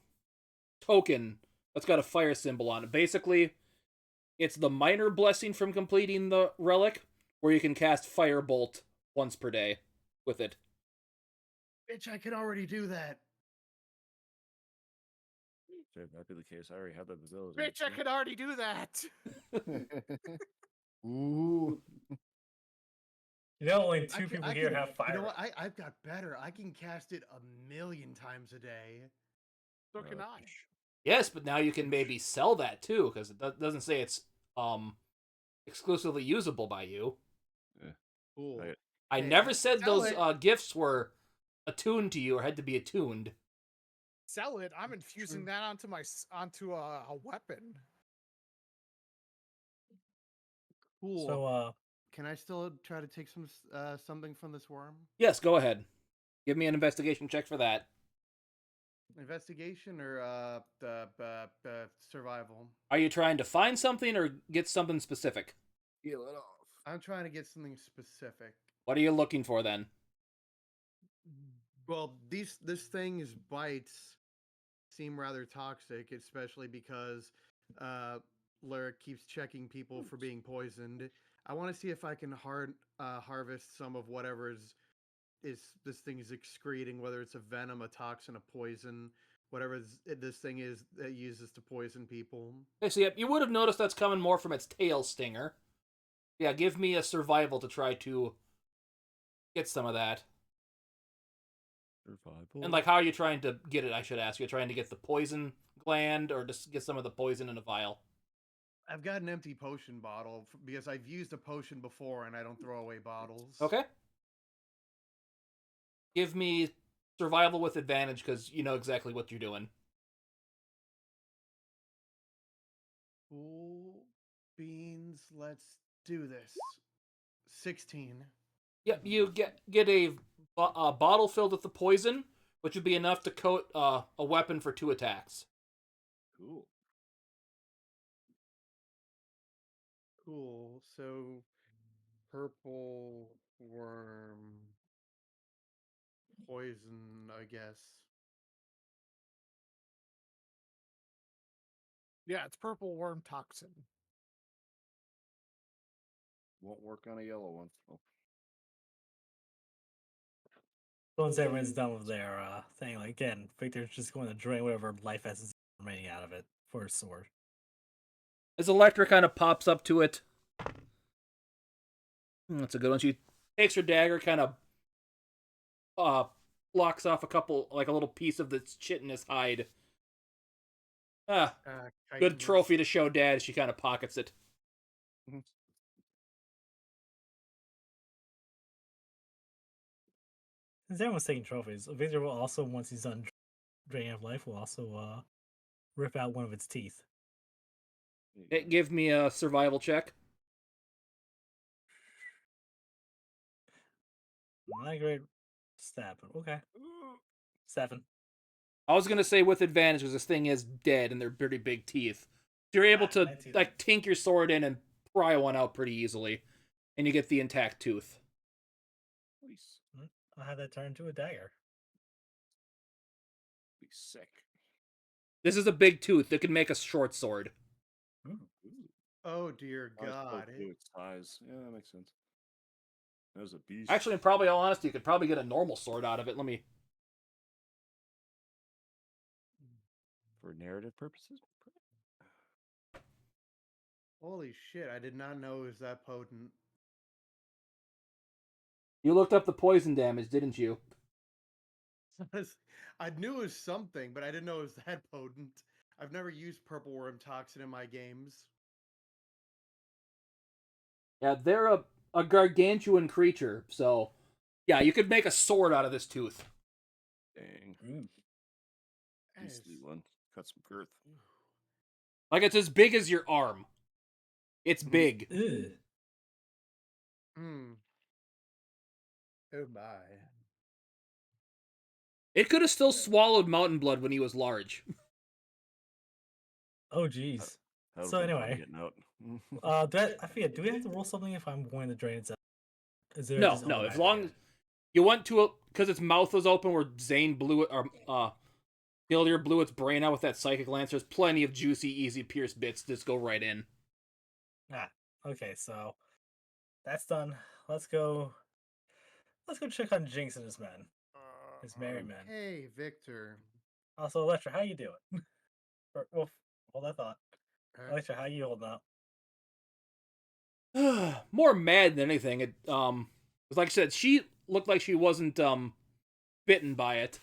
token that's got a fire symbol on it. Basically, it's the minor blessing from completing the relic, where you can cast Firebolt once per day with it. Bitch, I can already do that. If that be the case, I already have that ability. Bitch, I could already do that. Ooh. You know, only I two can- people I here can- have fire. You know what? I've got better. I can cast it 1,000,000 times a day. So can I. Yes, but now you can maybe sell that too, because it doesn't say it's exclusively usable by you. Cool. Right. I Hey, never said sell those it. gifts were attuned to you or had to be attuned. Sell it. I'm infusing that onto a weapon. Cool. So, Can I still try to take something from this worm? Yes, go ahead. Give me an investigation check for that. Investigation or the survival? Are you trying to find something or get something specific? Heal it off. I'm trying to get something specific. What are you looking for then? Well, this thing's bites seem rather toxic, especially because Lyric keeps checking people for being poisoned. I want to see if I can harvest some of whatever is this thing is excreting, whether it's a venom, a toxin, a poison, whatever this thing is that it uses to poison people. Okay, so you would have noticed that's coming more from its tail stinger. Yeah, give me a survival to try to get some of that. Survival. And like, how are you trying to get it? I should ask. You're trying to get the poison gland, or just get some of the poison in a vial. I've got an empty potion bottle because I've used a potion before and I don't throw away bottles. Okay. Give me survival with advantage because you know exactly what you're doing. Cool beans. Let's do this. 16. Yep, you get a bottle filled with the poison, which would be enough to coat a weapon for 2 attacks. Cool. Cool. So, purple worm poison, I guess. Yeah, it's purple worm toxin. Won't work on a yellow one. Oh. once everyone's done with their thing, like, again, Victor's just going to drain whatever life essence is remaining out of it for his sword. As Electra kind of pops up to it. That's a good one. She takes her dagger, kind of blocks off a little piece of the chitinous hide. Good trophy to show Dad. She kind of pockets it. Since everyone's taking trophies, Victor will also, once he's done draining of life, will also rip out one of its teeth. Give me a survival check. Not a great stab, but okay. 7. I was gonna say with advantage because this thing is dead and they're pretty big teeth. You're able to 19. like tink your sword in and pry one out pretty easily, and you get the intact tooth. I'll have that turn into a dagger. Be sick. This is a big tooth. It can make a short sword. Ooh. Oh dear I suppose God! too, its size. Yeah, that makes sense. That was a beast. Actually, in probably all honesty, you could probably get a normal sword out of it. Let me. For narrative purposes. Holy shit! I did not know it was that potent. You looked up the poison damage, didn't you? I knew it was something, but I didn't know it was that potent. I've never used purple worm toxin in my games. Yeah, they're a gargantuan creature, so yeah, you could make a sword out of this tooth. Dang. Ooh. Beastly Nice. one. Cut some girth. Like it's as big as your arm. It's big. Ew. Hmm. Oh my. It could have still swallowed mountain blood when he was large. Oh, geez. That So would've been fun anyway, getting out. I forget. Do we have to roll something if I'm going to drain its? Is there No, just no. As automatically long as you went to a, because its mouth was open where Zane blew it, or Hillier blew its brain out with that psychic lance. There's plenty of juicy, easy pierce bits. Just go right in. Ah, okay. So that's done. Let's go. Let's go check on Jinx and his men, his merry men. Hey, Victor. Also, Electra, how you doing? Well, hold that thought. Uh, Electra, how you holding up? More mad than anything. It 'cause like I said, she looked like she wasn't bitten by it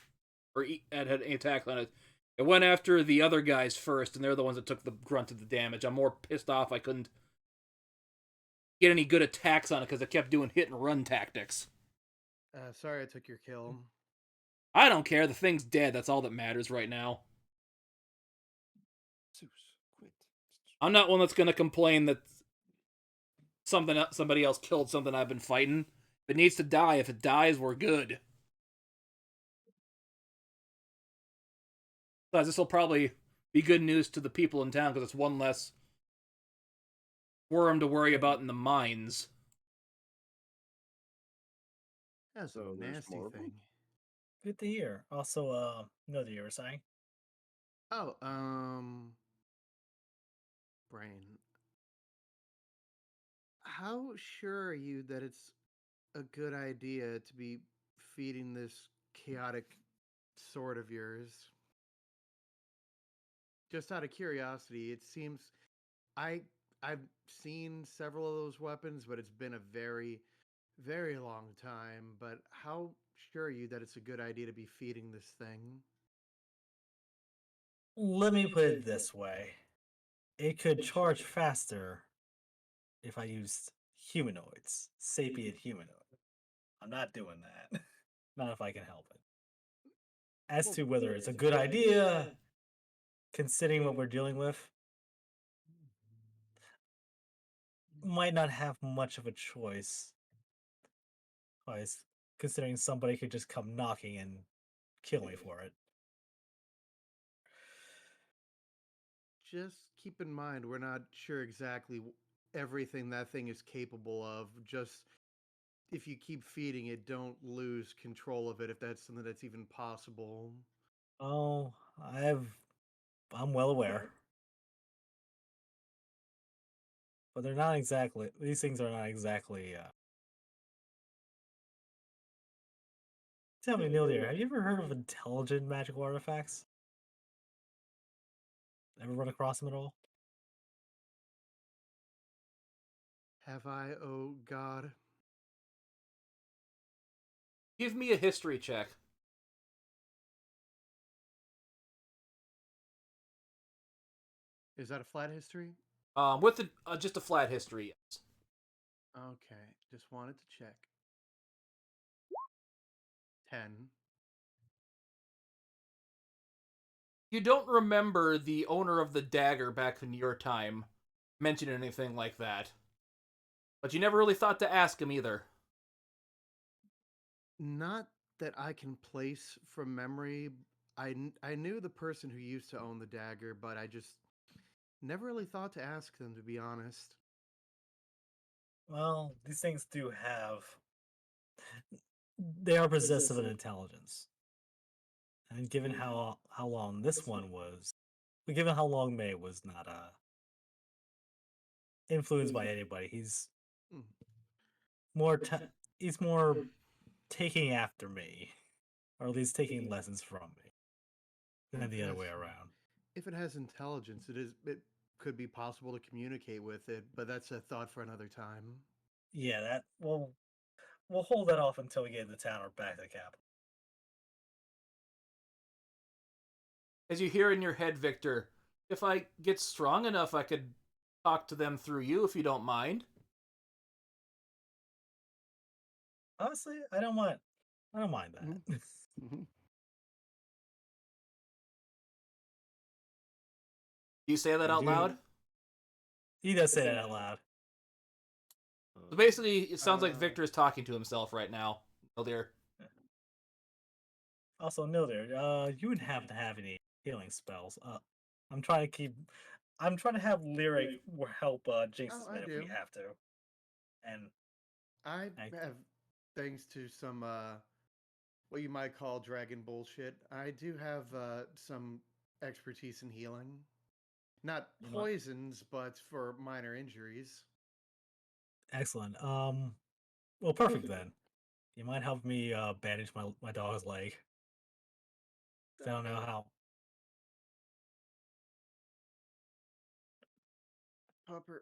or had any attack on it. It went after the other guys first, and they're the ones that took the brunt of the damage. I'm more pissed off I couldn't get any good attacks on it because it kept doing hit and run tactics. sorry I took your kill. I don't care. The thing's dead. That's all that matters right now. Zeus, quit. I'm not one that's gonna complain that somebody else killed something I've been fighting. If it needs to die, if it dies, we're good. Besides, this will probably be good news to the people in town because it's one less worm to worry about in the mines. That's So a there's nasty more of them? thing. Good to hear. Also, no, you were saying. Oh, brain. How sure are you that it's a good idea to be feeding this chaotic sword of yours? Just out of curiosity, it seems I I've seen several of those weapons, but it's been a very, very long time. But how sure are you that it's a good idea to be feeding this thing? Let me put it this way: it could charge faster if I used humanoids, sapient humanoid. I'm not doing that. Not if I can help it. As to whether it's a good idea, considering what we're dealing with, might not have much of a choice. Guys, considering somebody could just come knocking and kill me for it. Just keep in mind, we're not sure exactly everything that thing is capable of. Just if you keep feeding it, don't lose control of it if that's something that's even possible. Oh, I'm well aware. But they're not exactly, these things are not exactly, tell me, Neil dear, have you ever heard of intelligent magical artifacts? Ever run across them at all? Have I, oh God? Give me a history check. Is that a flat history? With just a flat history, yes. Okay, just wanted to check. 10. You don't remember the owner of the dagger back in your time mentioning anything like that. But you never really thought to ask him either. Not that I can place from memory. I knew the person who used to own the dagger, but I just never really thought to ask them, to be honest. Well, these things do have they are possessive of intelligence. And given how long this one was, but given how long May was not influenced by anybody, he's Hmm. more he's more taking after me, or at least taking lessons from me, than the other way around. If it has intelligence, it could be possible to communicate with it, but that's a thought for another time. Yeah, that we'll hold that off until we get into town or back to the capital. As you hear in your head, Victor, if I get strong enough, I could talk to them through you if you don't mind. Honestly, I don't mind that. Mm-hmm. Do you say that out loud? He does say that out loud. So basically, it sounds like Victor is talking to himself right now. Oh dear. Also, Nildir, you wouldn't happen to have any healing spells. I'm trying to have Lyric help Jinx Oh, this I minute if we do. have to. And I I- have, thanks to some what you might call dragon bullshit, I do have some expertise in healing. Not You might- poisons, but for minor injuries. excellent. Well, perfect then. You might help me bandage my dog's leg. I don't know how. Pupper,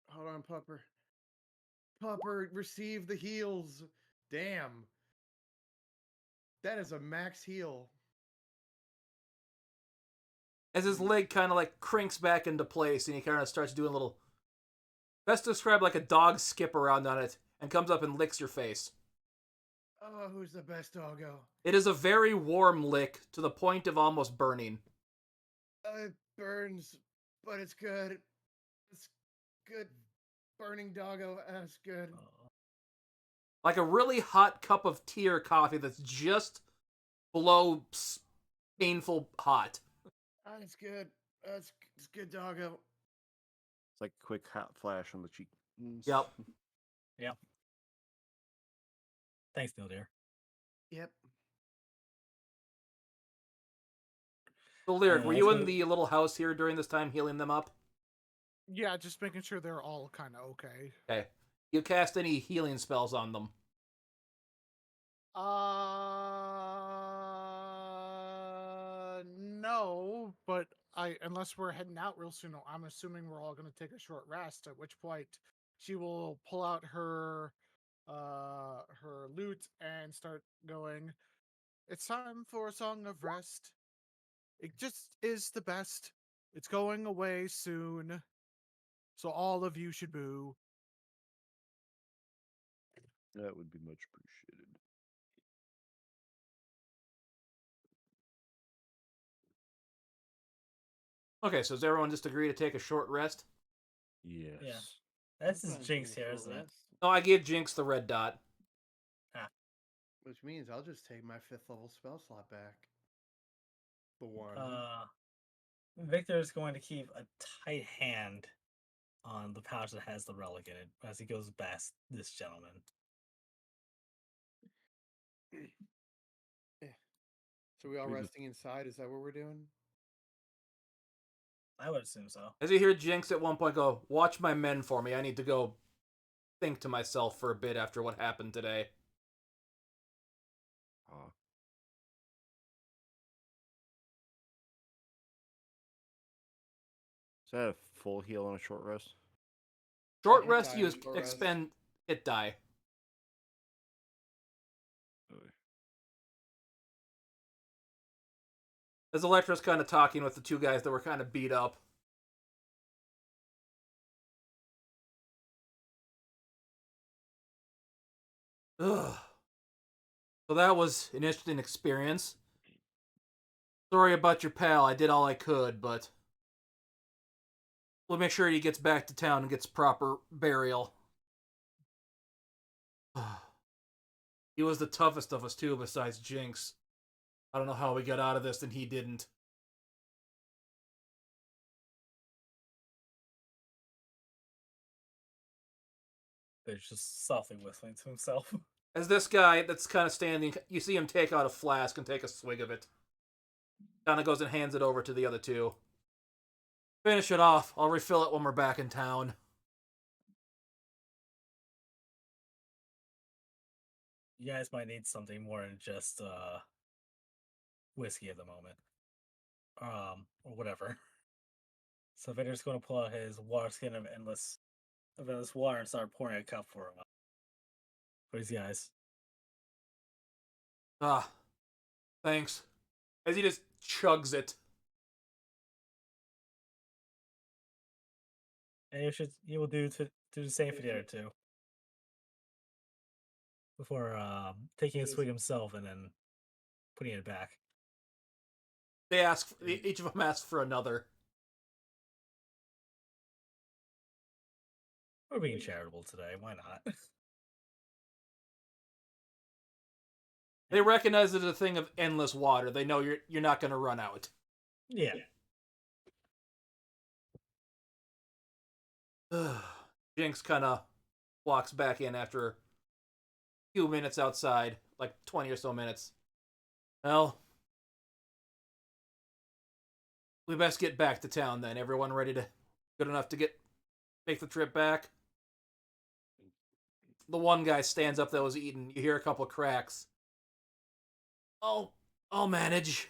hold on, Pupper. Pupper, receive the heals. Damn. That is a max heal. As his leg kind of like crinks back into place and he kind of starts doing a little, best described like a dog skip around on it, and comes up and licks your face. Oh, who's the best doggo? It is a very warm lick to the point of almost burning. It burns, but it's good. It's good. Burning doggo, that's good. Like a really hot cup of tea or coffee that's just below painful hot. That's good. It's good doggo. It's like a quick hot flash on the cheek. Yep. Yep. Thanks, Nildir. Yep. So, Lyric, were you in Also- the little house here during this time healing them up? Yeah, just making sure they're all kind of okay. Okay. You cast any healing spells on them? No, but unless we're heading out real soon, I'm assuming we're all going to take a short rest. At which point, she will pull out her lute and start going. It's time for a song of rest. It just is the best. It's going away soon, so all of you should boo. That would be much appreciated. Okay, so does everyone just agree to take a short rest? Yes. That's I'm his fine Jinx taking a here, short isn't it? rest, No, I gave Jinx the red dot. which means I'll just take my 5th level spell slot back. The one. Victor is going to keep a tight hand on the pouch that has the relic in it as he goes past this gentleman. So we all We just- resting inside? Is that what we're doing? I would assume so. As you hear Jinx at one point go, "Watch my men for me. I need to go think to myself for a bit after what happened today." Is that a full heal on a short rest? Short hit rest, die you and short rest. expend hit die. Okay. As Electra's kind of talking with the two guys that were kind of beat up. Ugh. So that was an interesting experience. Sorry about your pal. I did all I could, but we'll make sure he gets back to town and gets proper burial. He was the toughest of us too, besides Jinx. I don't know how we got out of this and he didn't. They're just softly whistling to himself. As this guy that's kind of standing, you see him take out a flask and take a swig of it. Kind of goes and hands it over to the other two. Finish it off. I'll refill it when we're back in town. You guys might need something more than just whiskey at the moment. Or whatever. So Vader's going to pull out his water skin of endless water and start pouring a cup for these guys. Ah, thanks. As he just chugs it. And you will do the same for the other two. Before taking a swig himself and then putting it back. Each of them asks for another. We're being charitable today, why not? They recognize it's a thing of endless water. They know you're not going to run out. Yeah. Jinx kind of walks back in after a few minutes outside, like 20 or so minutes. Well, we best get back to town then. Everyone good enough to make the trip back? The one guy stands up that was eating. You hear a couple cracks. I'll manage.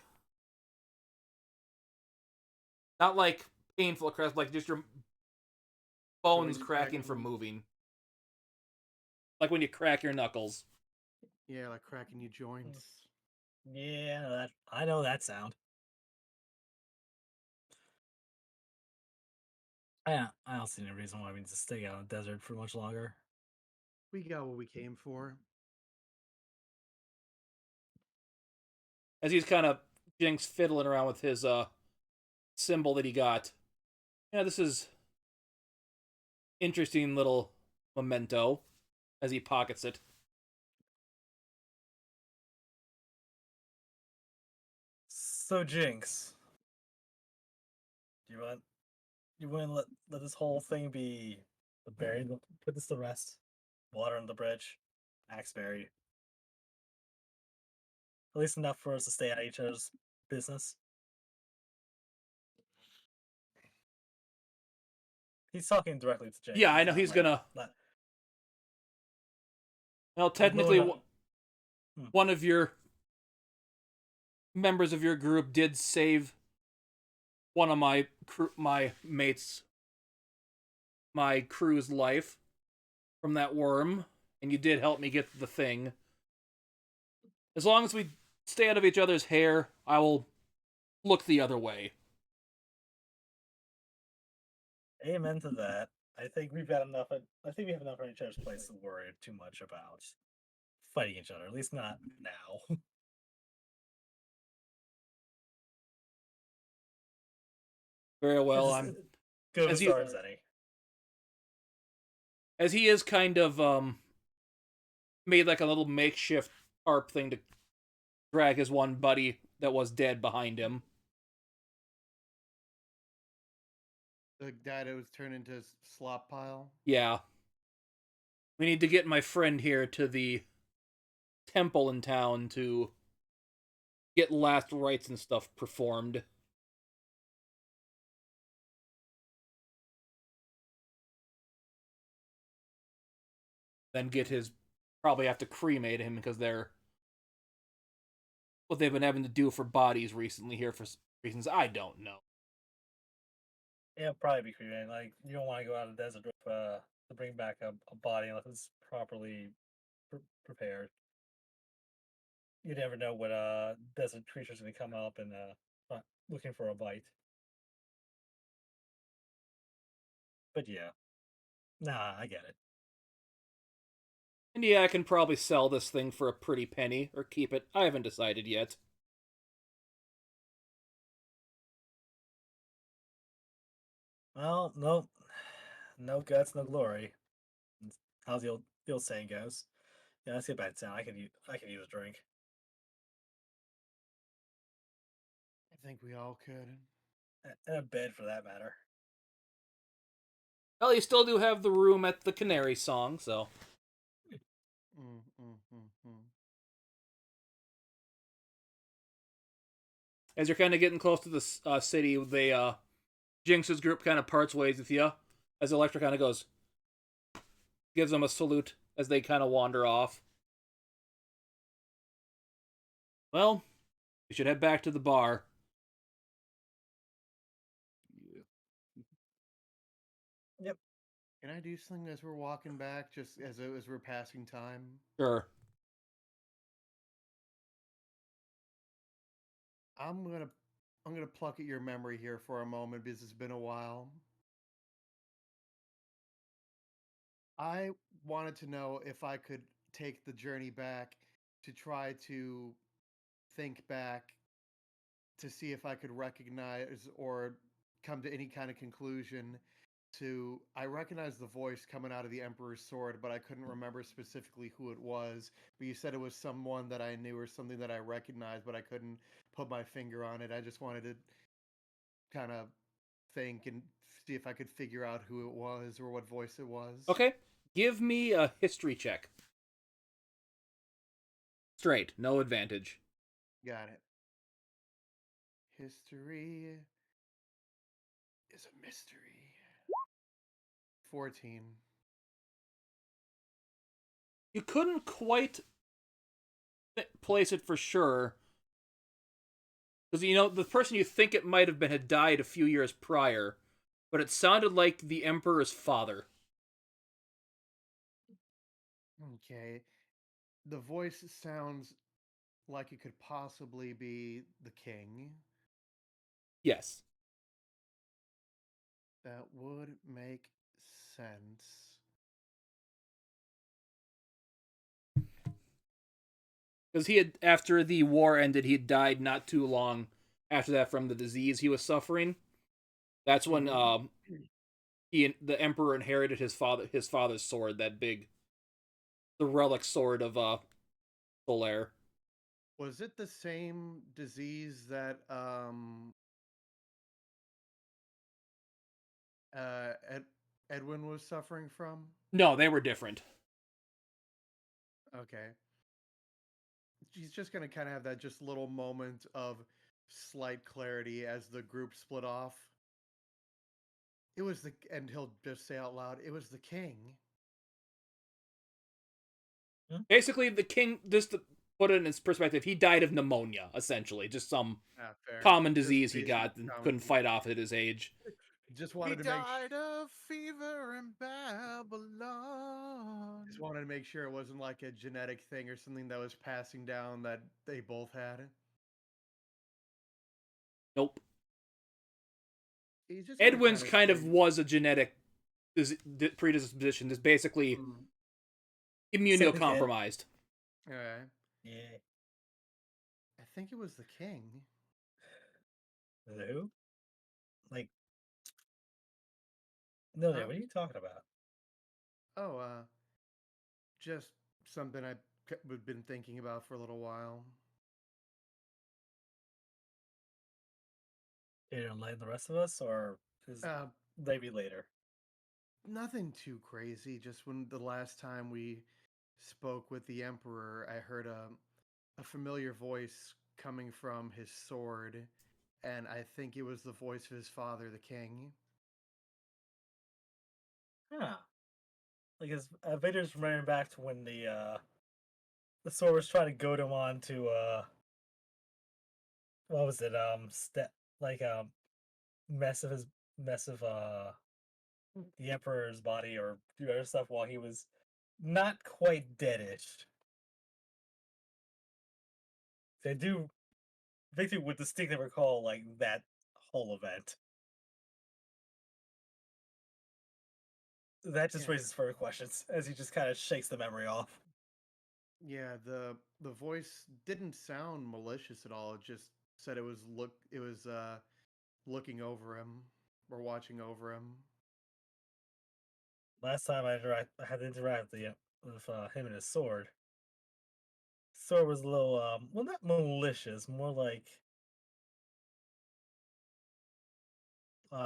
Not like painful cracks, like just your bones cracking from moving. Like when you crack your knuckles. Yeah, like cracking your joints. Yeah, I know that sound. I don't see any reason why we need to stay out in the desert for much longer. We got what we came for. As he's kind of Jinx fiddling around with his symbol that he got. Yeah, this is interesting little memento as he pockets it. So Jinx, you want to let this whole thing be buried? Put this to rest. Water on the bridge, axe buried. At least enough for us to stay out of each other's business. He's talking directly to Jinx. Yeah, I know he's gonna. Well, technically, one of your members of your group did save one of my crew's life from that worm, and you did help me get the thing. As long as we stay out of each other's hair, I will look the other way. Amen to that. I think we have enough on each other's plates to worry too much about fighting each other. At least not now. Very well. I'm good as far as any. As he is kind of made like a little makeshift tarp thing to drag his one buddy that was dead behind him. The guy that was turned into a slop pile. Yeah. We need to get my friend here to the temple in town to get last rites and stuff performed. Then probably have to cremate him because they're what they've been having to do for bodies recently here for reasons I don't know. Yeah, probably be cremated. Like, you don't want to go out of the desert to bring back a body unless it's properly prepared. You never know what desert creature's going to come up and looking for a bite. But yeah. Nah, I get it. And yeah, I can probably sell this thing for a pretty penny, or keep it. I haven't decided yet. Well, nope. No guts, no glory. How's the old saying goes? Yeah, let's get back to town. I can use a drink. I think we all could. And a bed, for that matter. Well, you still do have the room at the Canary Song, so. Mm, mm, mm, mm. As you're kind of getting close to the city, Jinx's group kind of parts ways with you. As Electra kind of gives them a salute as they kind of wander off. Well, we should head back to the bar. Yep. Can I do something as we're walking back, just as we're passing time? Sure. I'm gonna I'm gonna pluck at your memory here for a moment because it's been a while. I wanted to know if I could take the journey back to try to think back to see if I could recognize or come to any kind of conclusion to I recognize the voice coming out of the Emperor's sword, but I couldn't remember specifically who it was. But you said it was someone that I knew or something that I recognized, but I couldn't put my finger on it. I just wanted to kind of think and see if I could figure out who it was or what voice it was. Okay. Give me a history check. Straight. No advantage. Got it. History is a mystery. 14. You couldn't quite place it for sure. Because, the person you think it might have been had died a few years prior. But it sounded like the Emperor's father. Okay. The voice sounds like it could possibly be the king. Yes. That would make sense. Because after the war ended, he had died not too long after that from the disease he was suffering. That's when the Emperor inherited his father's sword, the relic sword of Solaire. Was it the same disease that Edwin was suffering from? No, they were different. Okay. He's just gonna kind of have that just little moment of slight clarity as the group split off. And he'll just say out loud, "It was the king." Basically, the king, just to put it in its perspective, he died of pneumonia, essentially. Just some Ah, fair. common Just disease he basic got and common. couldn't fight off at his age. Just He wanted to make died of fever in Babylon. just wanted to make sure it wasn't like a genetic thing or something that was passing down that they both had. Nope. He's just gonna Edwin's kind kind of say, was a genetic predisposition. Is basically "Hmm, Syndicate. immunocompromised. okay. Yeah. I think it was the king." The who? Like, no, Huh? what are you talking about? Oh, just something I've been thinking about for a little while. Did it enlighten the rest of us, or is Uh, maybe later? Nothing too crazy. Just when the last time we spoke with the Emperor, I heard a familiar voice coming from his sword, and I think it was the voice of his father, the king. Huh. Like, his Vader's remembering back to when the sword was trying to goad him on to what was it? Like mess of the Emperor's body or do other stuff while he was not quite deadish. They do Victor would distinctly recall like that whole event. That just Yeah, raises further questions as he just kind of shakes the memory off. yeah. The voice didn't sound malicious at all. It just said it was looking over him or watching over him. Last time I had to interact with him and his sword. Sword was a little, well, not malicious, more like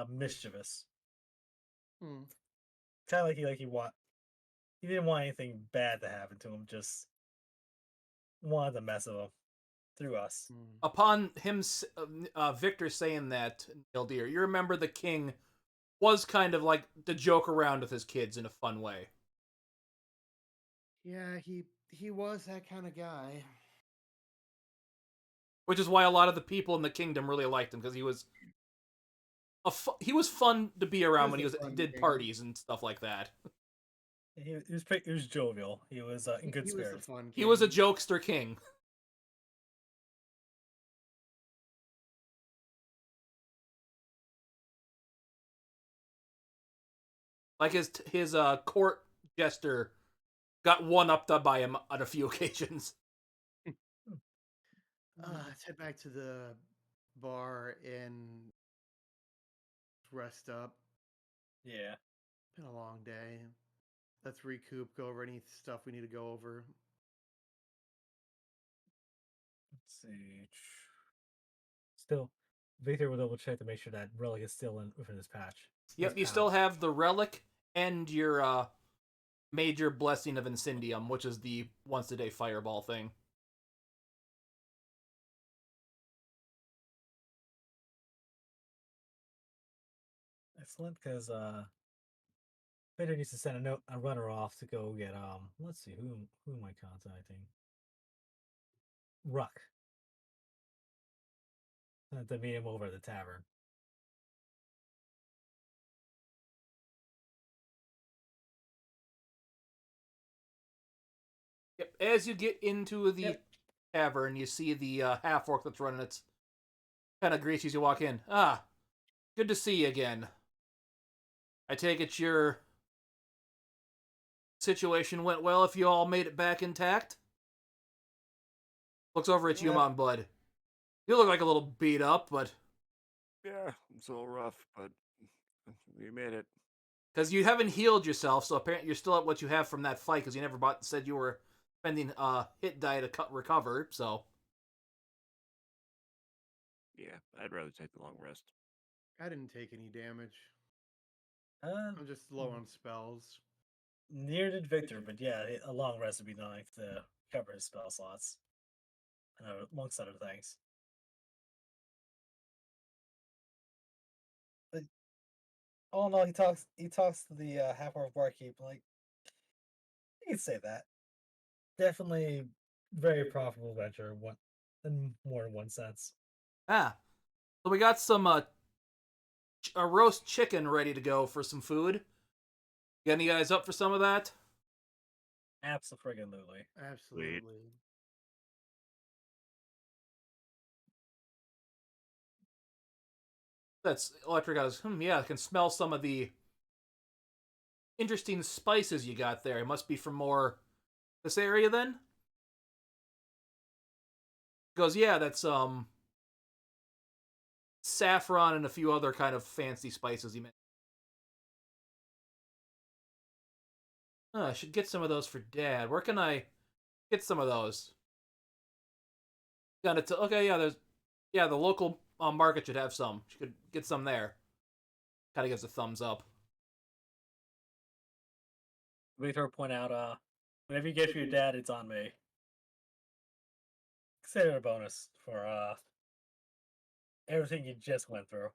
mischievous. Hmm. Kind of like he want. he didn't want anything bad to happen to him. Just wanted to mess with him through us. Hmm. Upon him, Victor saying that, Ildir, you remember the king was kind of like to joke around with his kids in a fun way. Yeah, he was that kind of guy. Which is why a lot of the people in the kingdom really liked him, because he was fun to be around when a he fun did king. parties and stuff like that. He was jovial. He was in good He was the spirits. fun king. He was a jokester king. Like his court jester got one upped by him on a few occasions. Let's head back to the bar and rest up. Yeah. Been a long day. Let's recoup, go over any stuff we need to go over. Let's see. Still, Victor will double check to make sure that Relic is still within his patch. Yep, you still have the relic and your major blessing of Incendium, which is the once a day fireball thing. Excellent, because Victor needs to send a runner off to go get Let's see, who am I contacting? Ruck. To meet him over at the tavern. Yep. As you get into the tavern, you see the half orc that's running it. Kind of greets you as you walk in. Ah, good to see you again. I take it your situation went well if you all made it back intact? Looks over at you, Yeah. Mom Bud. You look like a little beat up, but Yeah, it's a little rough, but we made it. because you haven't healed yourself, so apparently you're still at what you have from that fight. Because you never said you were spending hit die to recover. So Yeah, I'd rather take the long rest. I didn't take any damage. Uh, I'm just low on spells. Near did Victor, but yeah, a long rest would be nice to cover his spell slots, amongst other things. But all in all, he talks to the half-orc barkeep. Like, you can say that. Definitely very profitable venture. In more than one sense. so we got some a roast chicken ready to go for some food. Got any guys up for some of that? Absolutely. Absolutely. That's Electra goes, yeah, I can smell some of the interesting spices you got there. It must be from more this area then? Goes, yeah, that's saffron and a few other kind of fancy spices you mentioned. I should get some of those for Dad. Where can I get some of those? Got it. Okay, the local market should have some. You could get some there. Kind of gives a thumbs up. Victor point out, whenever you get for your dad, it's on me. Consider it a bonus for everything you just went through.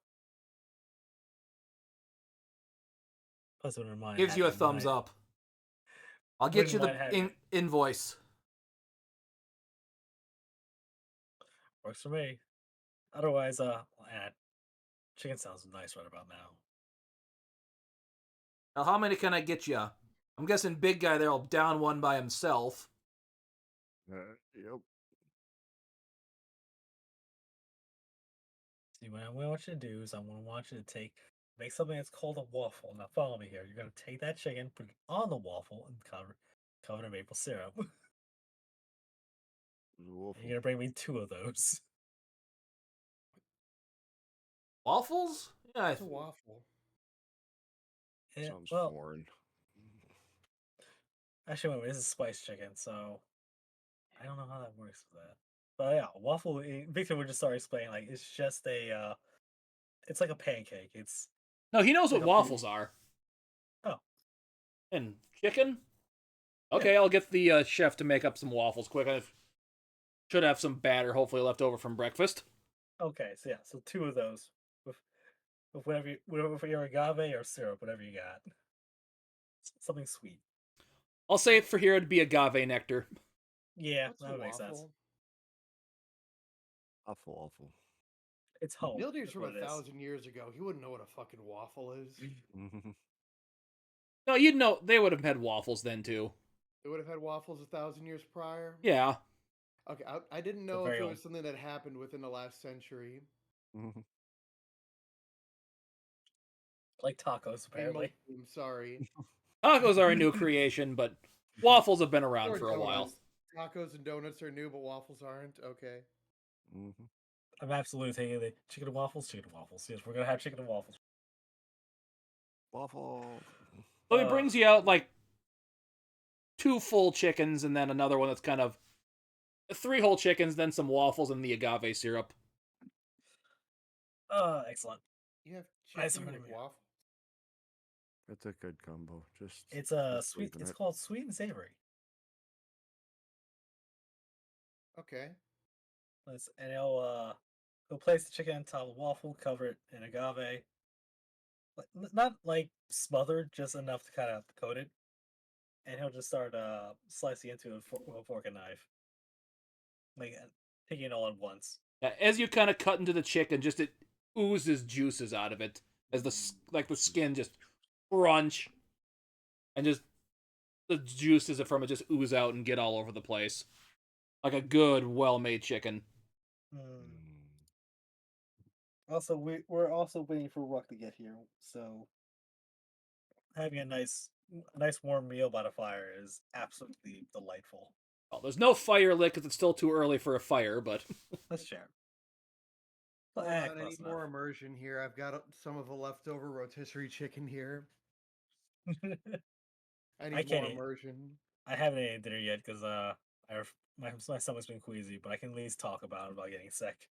Plus, wouldn't mind Gives you a having thumbs up. I'll get you Wouldn't the mind invoice. Works for me. Otherwise, chicken sounds nice right about now. Now, how many can I get you? I'm guessing big guy there'll down one by himself. Yep. See, what I want you to do is I want you to make something that's called a waffle. Now, follow me here. You're gonna take that chicken, put it on the waffle, and cover it in maple syrup. You're gonna bring me 2 of those. Waffles? Yeah, It's a waffle. Yeah, Sounds well, foreign. actually, wait, this is spiced chicken, so I don't know how that works with that. But yeah, waffle. Victor would just start explaining like it's just it's like a pancake. It's no, he knows Like what a waffles are. Oh. And chicken? Okay, I'll get the chef to make up some waffles quick. I should have some batter, hopefully left over from breakfast. Okay, so yeah, so 2 of those with whatever for your agave or syrup, whatever you got. Something sweet. I'll say it for here it'd be agave nectar. Yeah, What's that a would make sense. waffle? Awful. It's home. Mildews That's from what it is. 1,000 years ago. He wouldn't know what a fucking waffle is. No, you'd know they would have had waffles then too. They would have had waffles 1,000 years prior. Yeah. Okay, I didn't They're know if very it old. was something that happened within the last century. Like tacos, And apparently. I'm sorry. Tacos are a new creation, but waffles have been around Or for a while. donuts. Tacos and donuts are new, but waffles aren't. Okay. I'm absolutely taking the chicken and waffles. Chicken and waffles. Yes, we're gonna have chicken and waffles. Waffle. So he brings you out like 2 full chickens and then another one that's kind of 3 whole chickens, then some waffles and the agave syrup. Excellent. You have Nice chicken and with runny. waffles? That's a good combo. Just It's sweet. sleeping It's it. called sweet and savory. Okay. And he'll place the chicken on top of the waffle, cover it in agave. Not like smothered, just enough to kind of coat it. And he'll just start slicing into it with a fork and knife, like taking it all at once. As you kind of cut into the chicken, just it oozes juices out of it as the skin just crunch and just the juices from it just ooze out and get all over the place, like a good, well-made chicken. Also, we're also waiting for Ruck to get here, so having a nice warm meal by the fire is absolutely delightful. Well, there's no fire lit because it's still too early for a fire, but Let's share. Hold on, I Close need more immersion here. I've got some of the leftover rotisserie chicken here. enough. I I need can't more eat. immersion. I haven't eaten dinner yet because my stomach's been queasy, but I can at least talk about getting sick.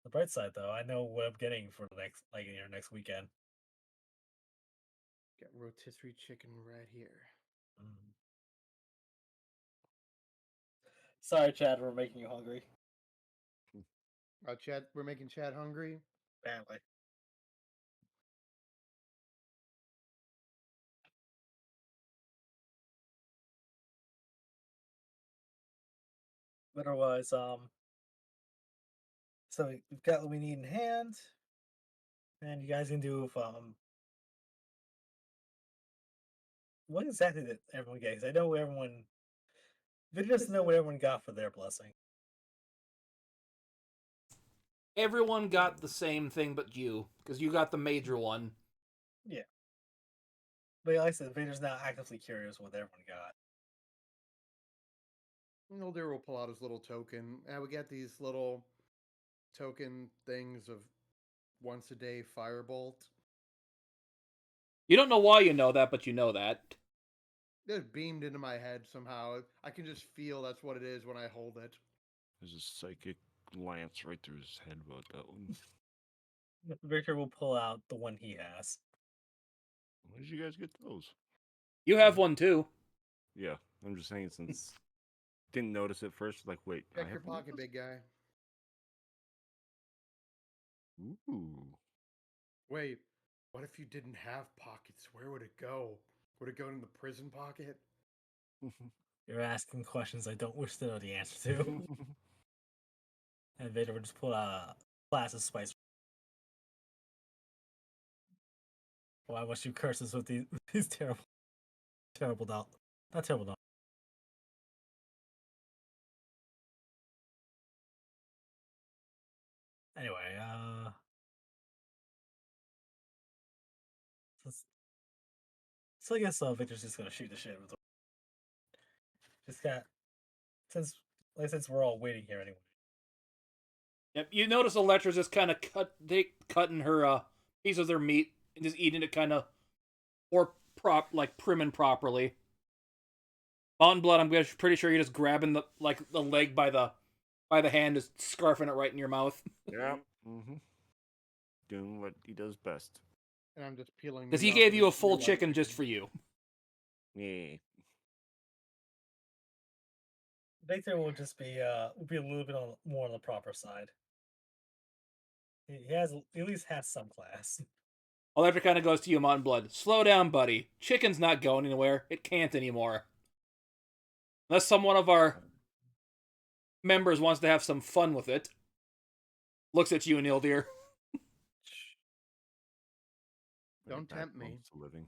The bright side, though, I know what I'm getting for the next weekend. Got rotisserie chicken right here. Sorry, Chad, we're making you hungry. Chad, we're making Chad hungry. Apparently. But otherwise, so we've got what we need in hand, and you guys can do what exactly did everyone get? 'Cause I know everyone. Victor doesn't know what everyone got for their blessing. everyone got the same thing but you, because you got the major one. Yeah. But like I said, Vader's now actively curious what everyone got. Ildir will pull out his little token. We got these little token things of once a day firebolt. You don't know why you know that, but you know that. It beamed into my head somehow. I can just feel that's what it is when I hold it. There's a psychic lance right through his head about that one. Victor will pull out the one he has. Where did you guys get those? You have one too. Yeah, I'm just saying since didn't notice it first. Like, wait, I Check your have one of pocket, those? big guy. Ooh. Wait, what if you didn't have pockets? Where would it go? Would it go in the prison pocket? You're asking questions I don't wish to know the answer to. And Vader would just pull out a glass of spice. Why must you curse us with these terrible doll? Not terrible doll. Anyway, so I guess Victor's just gonna shoot the shit with. Just got since we're all waiting here anyway. Yep. You notice Electra's just kind of cutting her pieces of their meat and just eating it kind of or prim and properly. Mountain Blood, I'm pretty sure you're just grabbing the leg by the hand, just scarfing it right in your mouth. Yeah. Doing what he does best. And I'm just peeling. Because he meat off gave of you a his full ear like chicken just for you. Yeah. Victor will just be will be a little bit more on the proper side. He has he at least has some class. Electra kind of goes to you, Mont Blood. Slow down, buddy. Chicken's not going anywhere. It can't anymore. Unless some one of our members wants to have some fun with it. Looks at you, Nildir. Don't tempt me. Moments of living.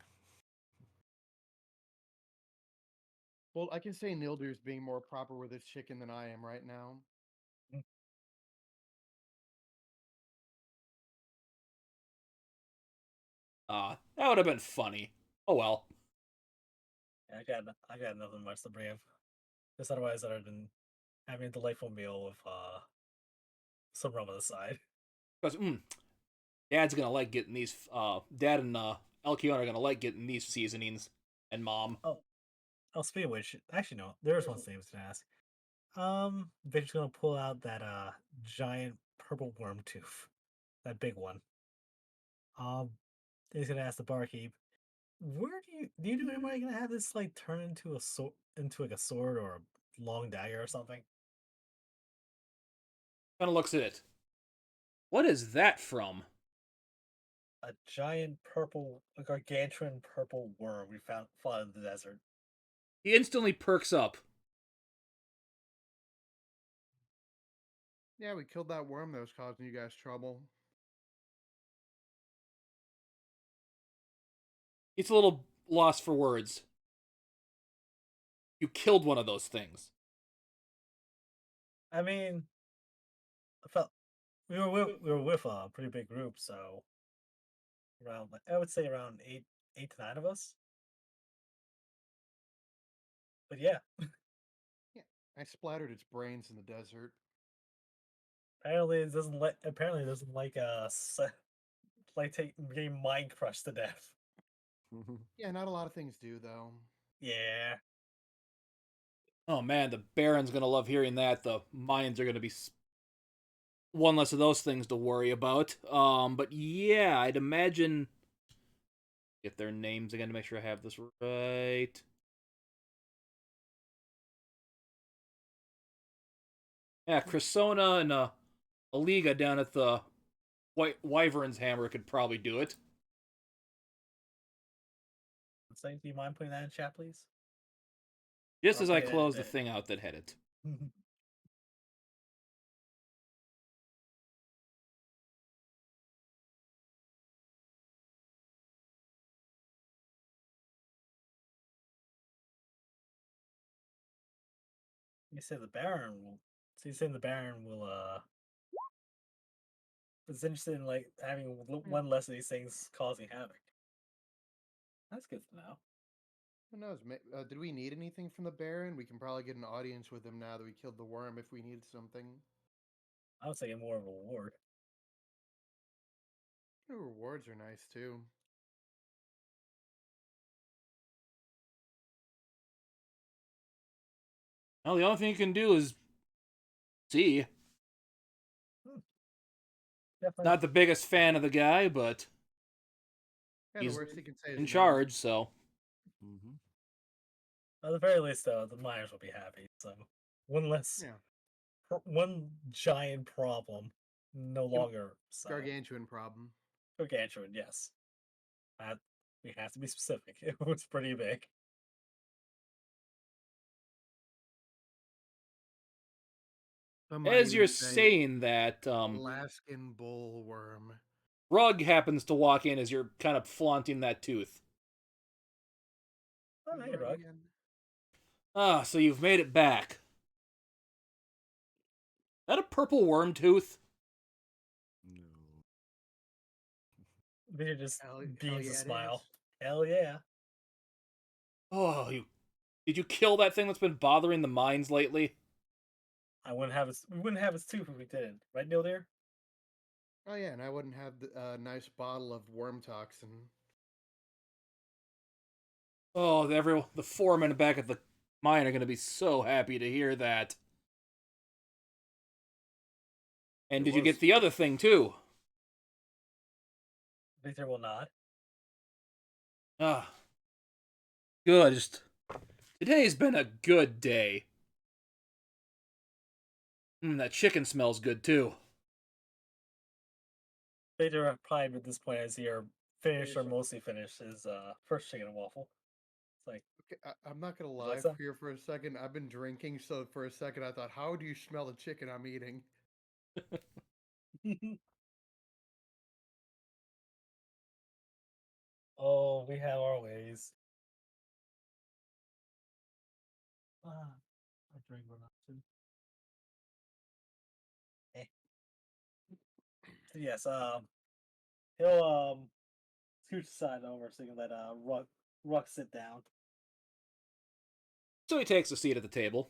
Well, I can say Nildir's being more proper with his chicken than I am right now. That would have been funny. Oh well. I got nothing much to bring up. Just otherwise, other than having a delightful meal with some rum on the side. Because Dad's gonna like getting these. Dad and Elkion are gonna like getting these seasonings, and Mom. Oh, speaking of which, actually no, there is one thing I was gonna ask. Victor's gonna pull out that giant purple worm tooth, that big one. He's gonna ask the barkeep, where do you know anybody gonna have this like turn into a sword, into like a sword or a long dagger or something? Kind of looks at it. What is that from? A giant purple, a gargantuan purple worm we fought in the desert. He instantly perks up. Yeah, we killed that worm that was causing you guys trouble. He's a little lost for words. You killed one of those things. I mean, I felt we were with a pretty big group, so around I would say around eight to nine of us. But yeah, Yeah, I splattered its brains in the desert. apparently it doesn't like like getting mind crushed to death. Yeah, not a lot of things do though. Yeah, Oh man, the Baron's gonna love hearing that. The mines are gonna be one less of those things to worry about. But yeah, I'd imagine. Get their names again to make sure I have this right. Yeah, Crisona and Aliga down at the White Wyvern's Hammer could probably do it. so do you mind putting that in chat, please? Just as I Okay, close the thing out that had it. You said the Baron will. So you saying the Baron will is interested in like having one less of these things causing havoc. That's good to know. Who knows? Did we need anything from the Baron? We can probably get an audience with him now that we killed the worm if we needed something. I was thinking more of a reward. The rewards are nice too. Well, the only thing you can do is see. Definitely. Not the biggest fan of the guy, but Yeah, he's the worst he can say is in no. charge, so. At the very least, though, the miners will be happy. So one less, one giant problem, no longer Gargantuan problem. Gargantuan, yes. We have to be specific. It was pretty big. As you're saying that, Alaskan bullworm. Rug happens to walk in as you're kind of flaunting that tooth. Oh, hey, Rug. Ah, so you've made it back. That a purple worm tooth? No. They just beams yeah, a smile. Hell yeah. Oh, did you kill that thing that's been bothering the mines lately? We wouldn't have his tooth if we didn't, right, Neil dear? Oh yeah, and I wouldn't have the nice bottle of worm toxin. Oh, the foremen back at the mine are going to be so happy to hear that. And did you get the other thing too? Victor will not. Ah, good. Today's been a good day. That chicken smells good too. Vader probably at this point, as you're finished or mostly finished, his first chicken and waffle. It's like, Okay, I'm not gonna you lie like some? here for a second. I've been drinking, so for a second I thought, how do you smell the chicken I'm eating? Oh, we have our ways. I drink one too. Eh. So yes, he'll scooch aside over so you can let Ruck sit down. So he takes a seat at the table.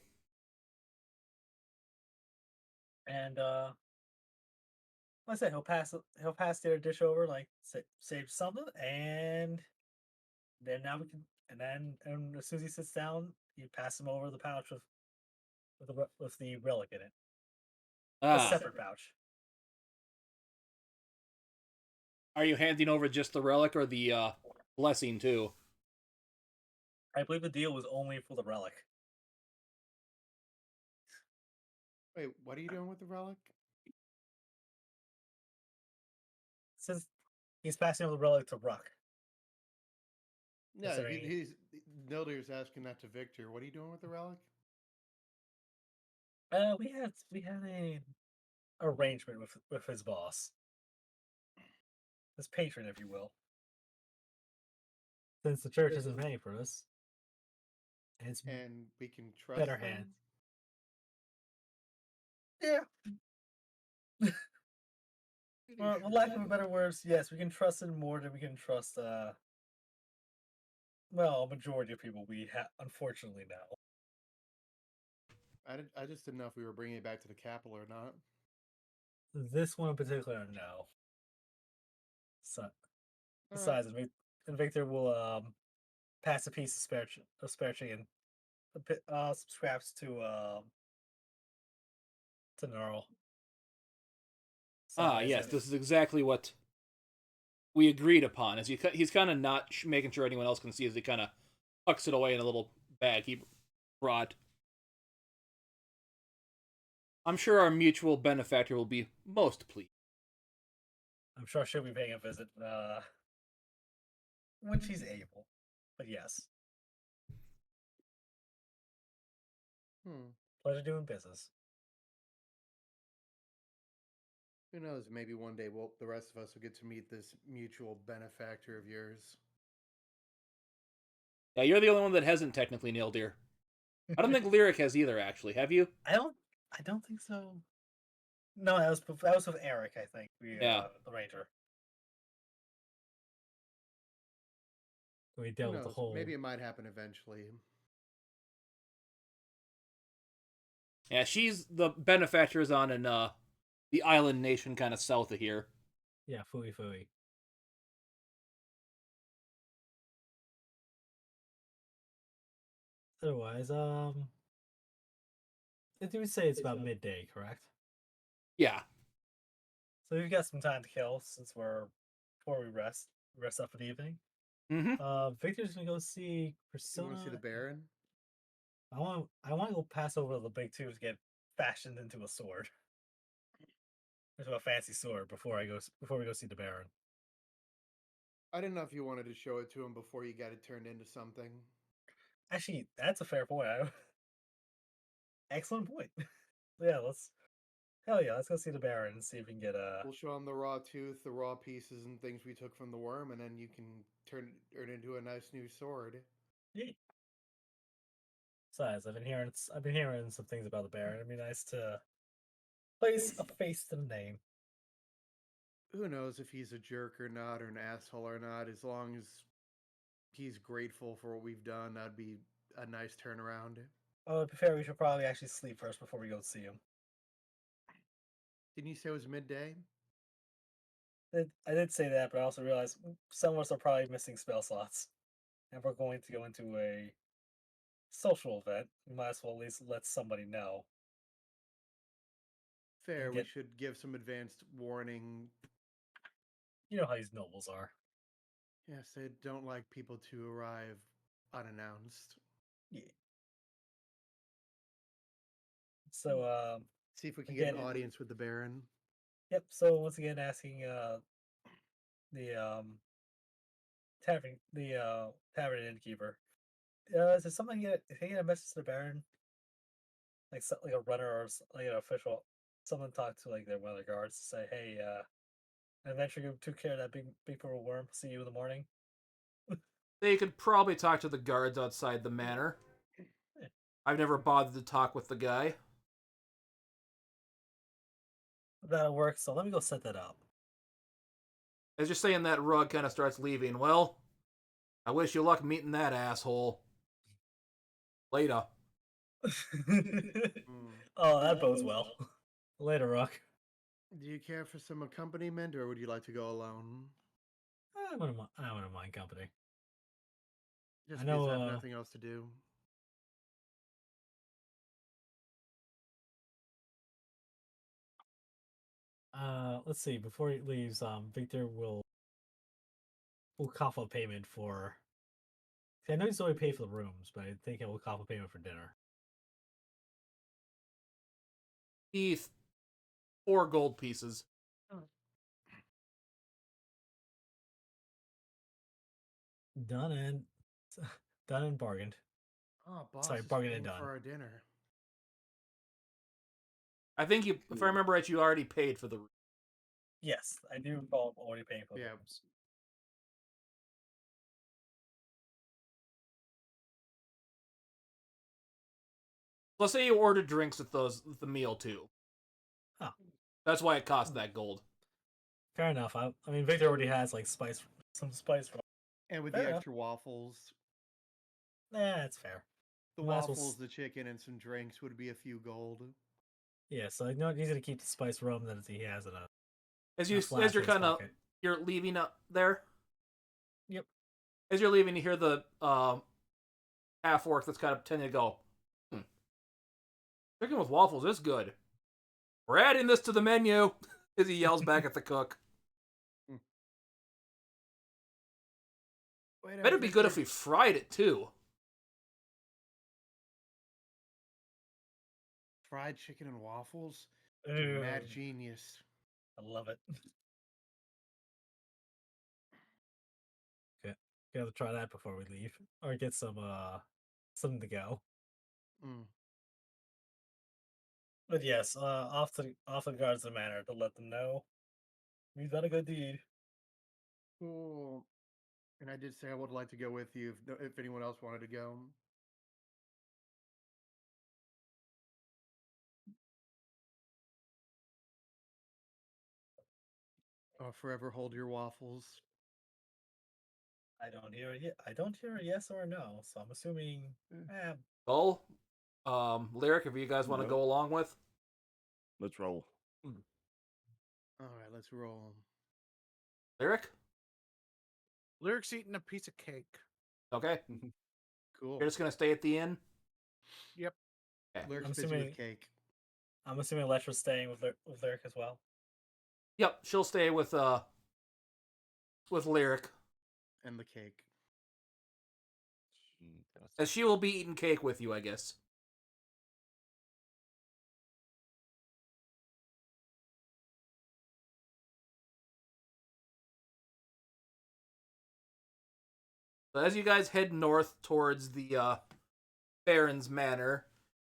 And like I said, he'll pass the other dish over, like save something, and then now we can and as soon as he sits down, you pass him over the pouch with the relic in it. A Ah, separate pouch. are you handing over just the relic or the blessing too? I believe the deal was only for the relic. Wait, what are you doing with the relic? Since he's passing over the relic to Ruck. Yeah, there any- he's Nildir's asking that to Victor. What are you doing with the relic? We had a arrangement with his boss. His patron, if you will. Since the church isn't paying for this. And it's And we can trust better them? hands. Yeah. For lack of better words, yes, we can trust him more than we can trust well, a majority of people we unfortunately know. I just didn't know if we were bringing it back to the capital or not. This one in particular, no. So, All right. besides, and Victor will pass a piece of spare chicken, some scraps to Gnarl. Ah, yes, this is exactly what we agreed upon. As he's kind of not making sure anyone else can see as he kind of tucks it away in a little bag he brought. I'm sure our mutual benefactor will be most pleased. I'm sure she'll be paying a visit when she's able. But yes, pleasure doing business. Who knows? Maybe one day the rest of us will get to meet this mutual benefactor of yours. Yeah, you're the only one that hasn't technically nailed here. I don't think Lyric has either. Actually, have you? I don't think so. No, that was with Eric. I think Yeah. the ranger. We Who dealt with the knows? whole. Maybe it might happen eventually. Yeah, she's the benefactor is on in the island nation kind of south of here. Yeah, fooey. Otherwise, did we say it's about midday, correct? Yeah. So we've got some time to kill since before we rest up for the evening. Mm-hmm. Victor's gonna go see You Persona. want to see the Baron? I want to go pass over the big tubes, get fashioned into a sword, into a fancy sword before we go see the Baron. I didn't know if you wanted to show it to him before you got it turned into something. Actually, that's a fair point. Excellent point. Yeah, let's go see the Baron and see if we can get a. We'll show him the raw tooth, the raw pieces, and things we took from the worm, and then you can turn it into a nice new sword. Yeah. Besides, I've been hearing some things about the Baron. It'd be nice to place a face to the name. Who knows if he's a jerk or not, or an asshole or not? As long as he's grateful for what we've done, that'd be a nice turnaround. Oh, to be fair, we should probably actually sleep first before we go see him. Didn't you say it was midday? I did say that, but I also realized some of us are probably missing spell slots, and we're going to go into a social event. We might as well at least let somebody know. Fair, we should give some advanced warning. You know how these nobles are. Yes, they don't like people to arrive unannounced. Yeah. So, See if we can get an Again, audience with the Baron. Yep. So once again, asking the tavern innkeeper, is there something can you get a message to the Baron, like like a runner or like an official, someone talk to like one of the guards to say, hey, adventure group took care of that big purple worm. See you in the morning. They could probably talk to the guards outside the manor. Yeah. I've never bothered to talk with the guy. That'll work. So let me go set that up. As you're saying that, Rug kind of starts leaving. Well, I wish you luck meeting that asshole. Later. Oh, that bodes well. Later, Rock. Do you care for some accompaniment, or would you like to go alone? I wouldn't mind company. Just I because I know. have nothing else to do. Let's see. Before he leaves, Victor will cough up payment for. I know he's only paid for the rooms, but I think he will cough up payment for dinner. Heath, 4 gold pieces. Done and done and bargained. Oh, boss Sorry, is bargain paying and done. for our dinner. I think you, if I remember right, you already paid for the room. Yes, I do recall already paying for the Yeah. rooms. Let's say you ordered drinks with the meal too. Oh. That's why it cost that gold. Fair enough. I mean, Victor already has like some spice. And with Fair the enough. extra waffles, That's fair. the Might as well waffles, the chicken, and some drinks would be a few gold. Yeah, so I know he's gonna keep the spice rum that he has in a. As a flask you're in his kind of pocket. you're leaving up there. Yep. As you're leaving, you hear the half orc that's kind of pretending to go. Chicken with waffles is good. We're adding this to the menu. As he yells back at the cook. Wait, Better be good if we fried it too. Fried chicken and waffles? Ew. Mad genius. I love it. Okay, gotta try that before we leave, or get something to go. Mm. But yes, off the guards of the manor to let them know we've done a good deed. Cool. And I did say I would like to go with you if anyone else wanted to go. Forever hold your waffles. I don't hear a yes or a no, so I'm assuming. Skull, Lyric, if you guys want to No. go along with. Let's roll. All right, let's roll. Lyric? Lyric's eating a piece of cake. Okay. Cool. You're just going to stay at the inn? Yep. Okay. Lurk's I'm busy assuming- with cake. I'm assuming Electra's staying with Lyric as well. Yep, she'll stay with Lyric. And the cake. As she will be eating cake with you, I guess. So as you guys head north towards the Baron's Manor,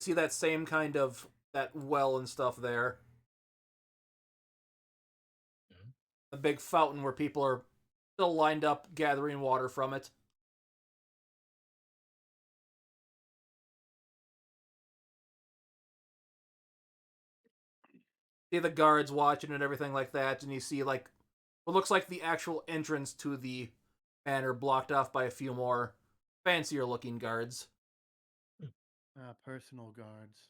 see that same kind of that well and stuff there. A big fountain where people are still lined up gathering water from it. See the guards watching and everything like that, and you see like what looks like the actual entrance to the manor blocked off by a few more fancier looking guards. Personal guards.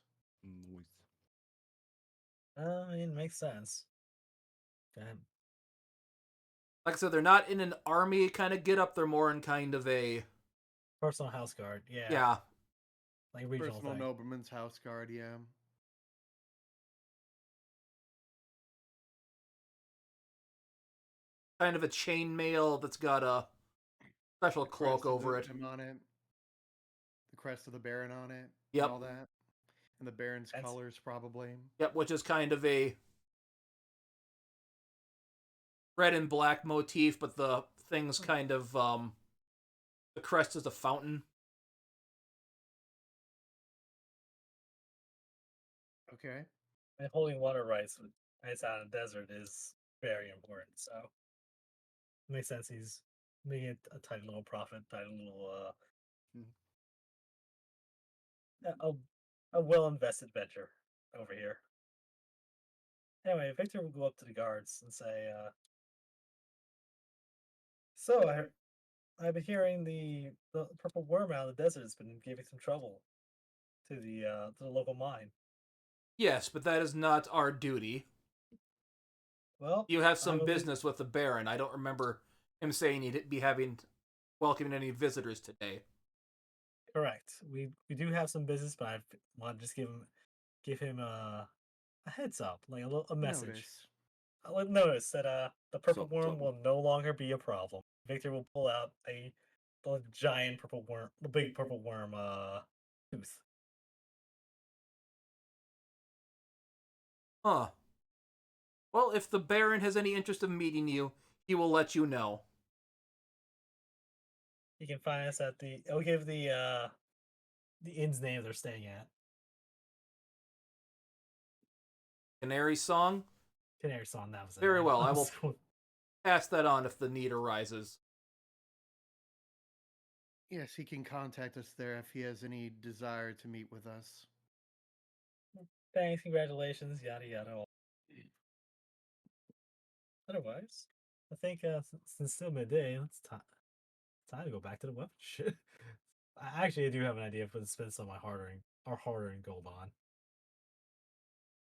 I mean, makes sense. Okay. Like I said, they're not in an army kind of get up, they're more in kind of a Personal house guard, yeah. yeah. Like regional Personal thing. nobleman's house guard, yeah. Kind of a chainmail that's got a special The cloak crest of over the it. him on it. The crest of the Baron on it. Yep. And all that. And the Baron's That's- colors, probably. Yep, which is kind of a red and black motif, but the thing's kind of the crest is a fountain. Okay. And holding water rights with ice out in the desert is very important. So it makes sense. He's making it a tiny little profit, tiny little a well invested venture over here. Anyway, Victor will go up to the guards and say, "So I've been hearing the purple worm out of the desert has been giving some trouble to the local mine. Yes, but that is not our duty. Well, You have I some will business with the Baron. I don't remember him saying he'd be welcoming any visitors today. correct. We do have some business, but I want to just give him a heads up, like a message. Notice. I'll let notice that the purple Something, worm something. will no longer be a problem. Victor will pull out the giant purple worm, the big purple worm tooth. Huh. Well, if the Baron has any interest in meeting you, he will let you know. You can find us at the. I'll give the inn's name they're staying at. Canary Song? Canary Song. That was it. Very well, I will So- pass that on if the need arises. Yes, he can contact us there if he has any desire to meet with us. Thanks, congratulations, yada yada. Otherwise, I think since still midday, it's time to go back to the weapon shit. I do have an idea for to spend some of my hard-earned gold on.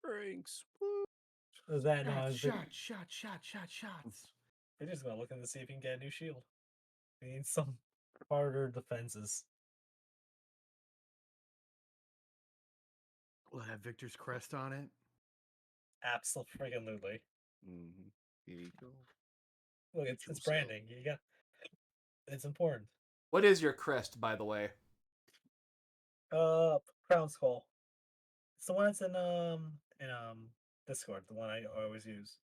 Drinks. Is that no? Shots. We're just gonna look in to see if we can get a new shield. We need some harder defenses. Will it have Victor's crest on it? Absolutely. Mm-hmm. Here you go. Look, Get it's yourself. branding. You got. It's important. What is your crest, by the way? Crown skull. It's the one that's in Discord. The one I always use.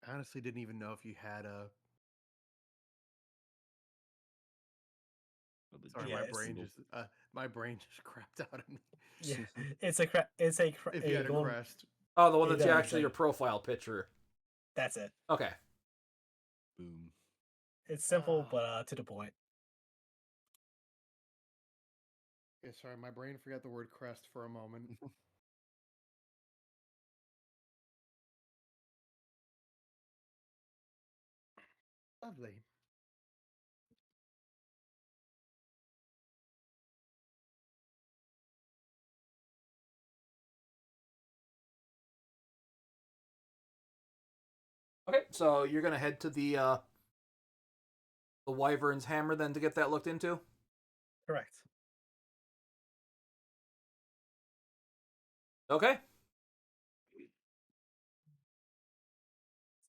I honestly didn't even know if you had a. Oh, the Sorry, Yeah, my it's- brain just crapped out at me. Yeah, it's If you had a golden. crest, Oh, the one It that's does, actually like- your profile picture. That's it. Okay. Boom. It's simple but to the point. yeah, sorry, my brain forgot the word crest for a moment. Lovely. Okay, so you're gonna head to the Wyvern's Hammer then to get that looked into? Correct. Okay.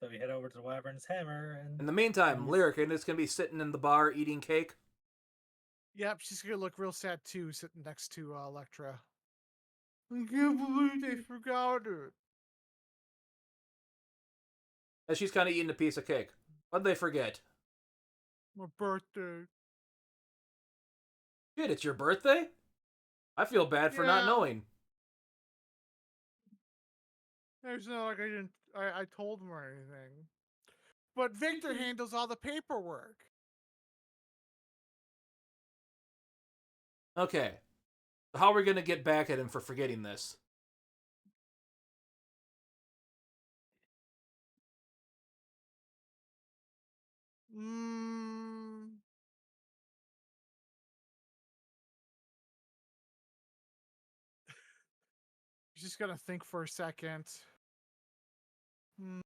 So we head over to the Wyvern's Hammer and In the meantime, Yes. Lyric is gonna be sitting in the bar eating cake. Yep, she's gonna look real sad too, sitting next to Electra. I can't believe they forgot it. As she's kind of eating a piece of cake. What'd they forget? My birthday. Shit, it's your birthday? I feel bad for not Yeah. knowing. It's not like I told him or anything. But Victor handles all the paperwork. Okay. How are we gonna get back at him for forgetting this? Mm. Just gonna think for a second. Hmm.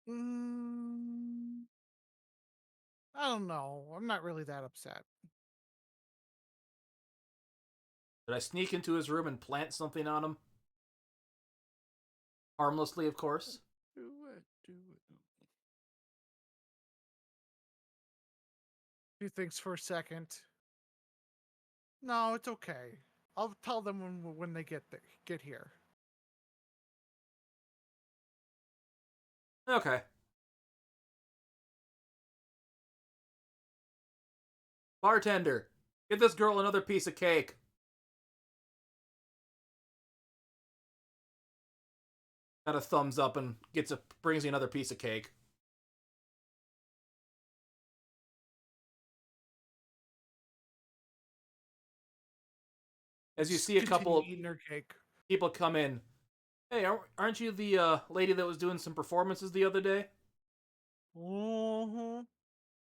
Mm. don't know. I'm not really that upset. Did I sneak into his room and plant something on him? Harmlessly, of course. Do it, do it. He thinks for a second. No, it's okay. I'll tell them when they get here. Okay. Bartender, get this girl another piece of cake. Got a thumbs up and brings you another piece of cake. As you see a Continue couple of eating their cake. people come in. Hey, aren't you the lady that was doing some performances the other day? Mm-hmm.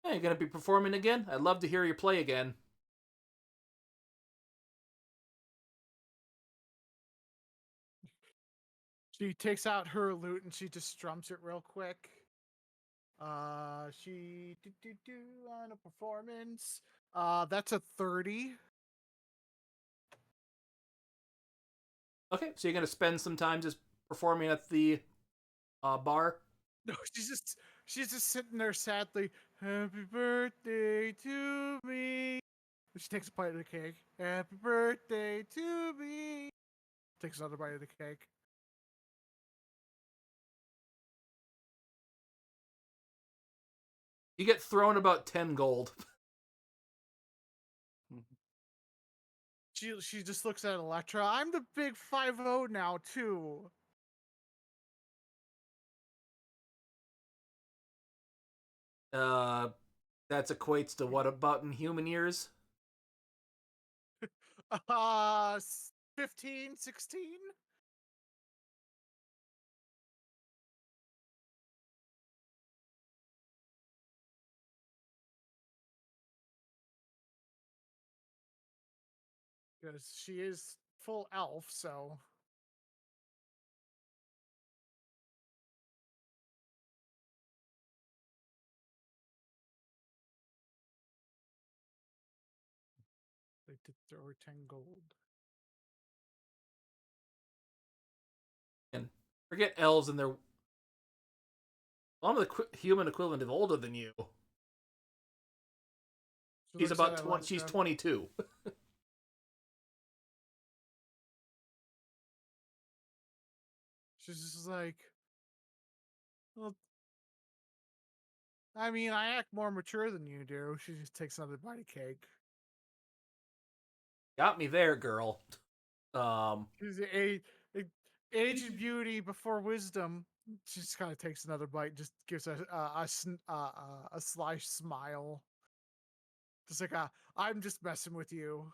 Hey, you gonna be performing again? I'd love to hear you play again. She takes out her lute and she just strums it real quick. She do on a performance. That's a 30. Okay, so you're gonna spend some time just performing at the bar. No, she's just sitting there sadly. Happy birthday to me. She takes a bite of the cake. Happy birthday to me. Takes another bite of the cake. You get thrown about 10 gold. She just looks at Electra. I'm the big 5-0 now too. That equates to what about in human years? 15, 16? Because she is full elf, so they did throw her 10 gold. And forget elves and their. Well, I'm the human equivalent of older than you. She She's looks about at 20. She's Electra. 22. She's just like, well, I mean, I act more mature than you do. She just takes another bite of cake. Got me there, girl. She's age and beauty before wisdom. She just kind of takes another bite, just gives a sly smile. Just like, I'm just messing with you.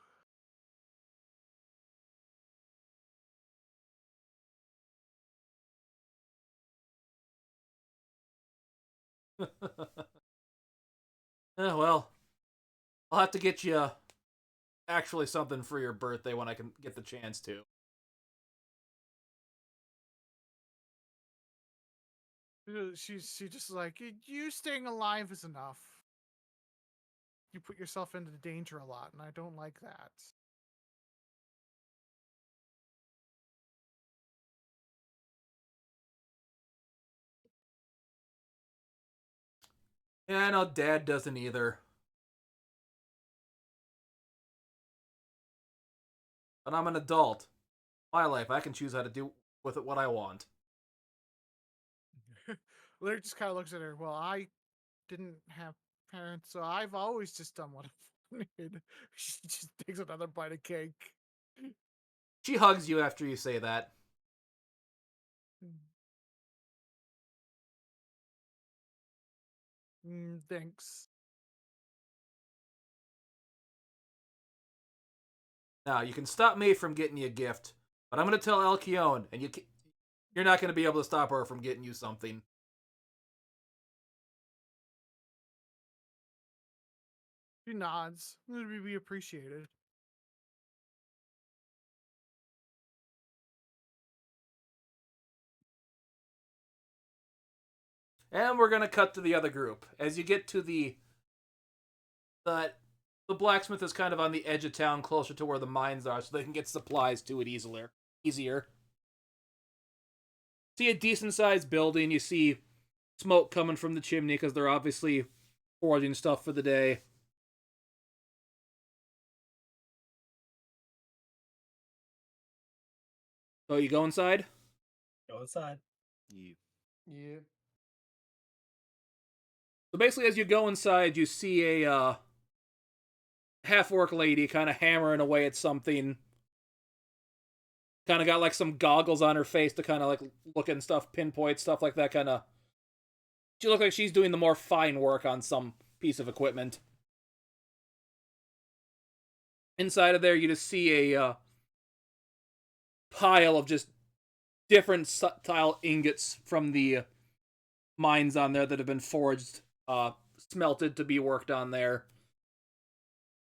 Well, I'll have to get you actually something for your birthday when I can get the chance to. She just like, you staying alive is enough. You put yourself into danger a lot, and I don't like that. Yeah, I know Dad doesn't either. But I'm an adult. My life, I can choose how to do with it what I want. Larry just kind of looks at her. Well, I didn't have parents, so I've always just done what I wanted. She just takes another bite of cake. She hugs you after you say that. Thanks. Now, you can stop me from getting you a gift, but I'm going to tell Alcyone, and you're not going to be able to stop her from getting you something. She nods. It would be appreciated. And we're going to cut to the other group. As you get to the But the blacksmith is kind of on the edge of town, closer to where the mines are, so they can get supplies to it easier. See a decent sized building. You see smoke coming from the chimney because they're obviously foraging stuff for the day. So you go inside? Go inside. You. Yeah. So basically, as you go inside, you see a half-orc lady kind of hammering away at something. Kind of got like some goggles on her face to kind of like look and stuff, pinpoint stuff like that. Kind of, she looks like she's doing the more fine work on some piece of equipment. Inside of there, you just see a pile of just different style ingots from the mines on there that have been forged, smelted to be worked on there.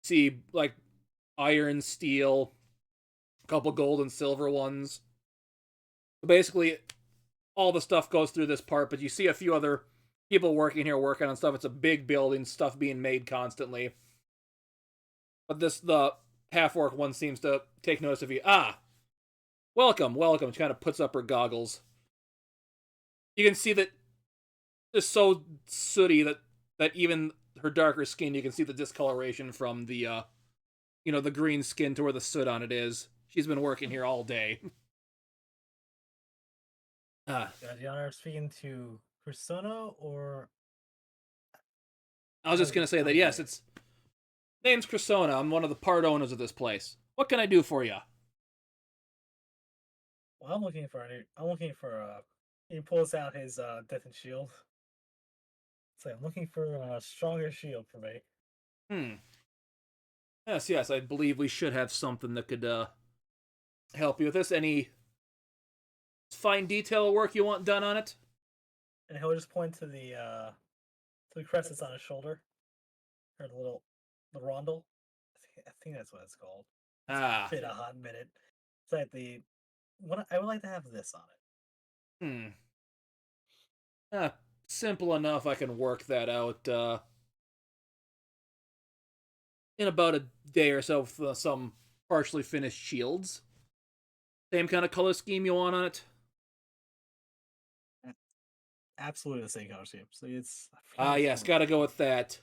See like iron, steel, a couple gold and silver ones. So basically, all the stuff goes through this part, but you see a few other people working here working on stuff. It's a big building, stuff being made constantly. But the half-orc one seems to take notice of you. Ah! Welcome. She kind of puts up her goggles. You can see that it's so sooty that even her darker skin, you can see the discoloration from the the green skin to where the soot on it is. She's been working here all day. Got the honor of speaking to Persona or I was just gonna say that yes, it's name's Crisona. I'm one of the part owners of this place. What can I do for you? well, I'm looking for he pulls out his death and shield. So I'm looking for a stronger shield for me. Yes, I believe we should have something that could help you with this. Any fine detail work you want done on it? And he'll just point to the crest that's on his shoulder. Or the rondel. I think that's what it's called. It's been a hot minute. It's like I would like to have this on it. Simple enough. I can work that out in about a day or so with some partially finished shields. Same kind of color scheme you want on it? Absolutely the same color scheme. So it's Yes, gotta go with that.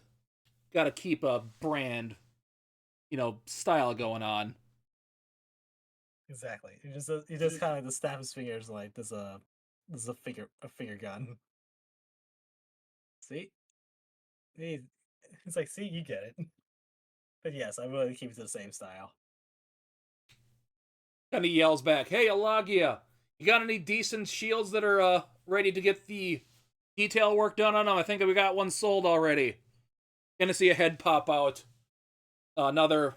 Gotta keep a brand, style going on. Exactly. He just kind of like snap his fingers like there's a finger gun. See? It's like, see, you get it. But yes, I really keep it to the same style. And he yells back, "Hey, Alagia, you got any decent shields that are ready to get the detail work done on them? I think we got one sold already." Gonna see a head pop out. Another,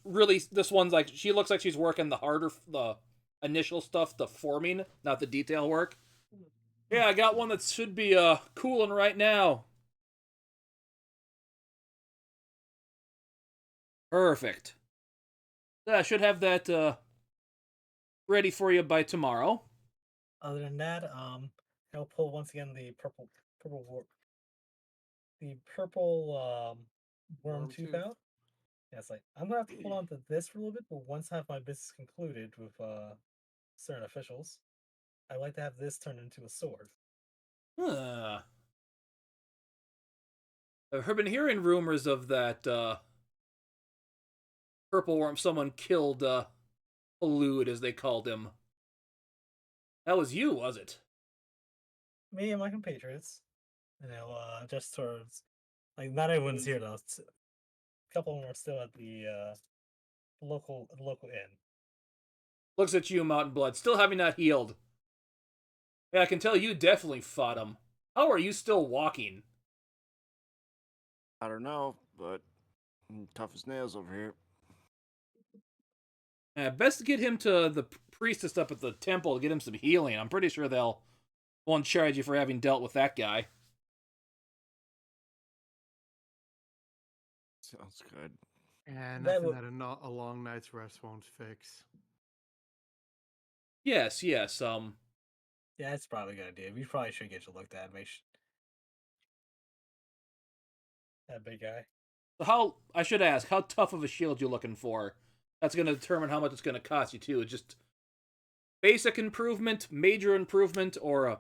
really, this one's like, she looks like she's working the initial stuff, the forming, not the detail work. Yeah, I got one that should be cooling right now. Perfect. Yeah, I should have that ready for you by tomorrow. Other than that, I'll pull once again the purple worm tooth out. Yeah, it's like I'm gonna have to hold on to this for a little bit, but once I have my business concluded with certain officials, I'd like to have this turned into a sword. I've been hearing rumors of that purple worm. Someone killed Elude, as they called him. That was you, was it? Me and my compatriots. Just towards like not everyone's here though. A couple of them are still at the local inn. Looks at you, Mountain Blood, still having not healed. Yeah, I can tell you definitely fought him. How are you still walking? I don't know, but I'm tough as nails over here. Best to get him to the priestess up at the temple to get him some healing. I'm pretty sure they'll won't charge you for having dealt with that guy. Sounds good. And That nothing would- that a long night's rest won't fix. Yes. Yeah, that's probably a good idea. We probably should get you looked at. That big guy. So how I should ask, how tough of a shield you looking for? That's going to determine how much it's going to cost you too. Just basic improvement, major improvement, or a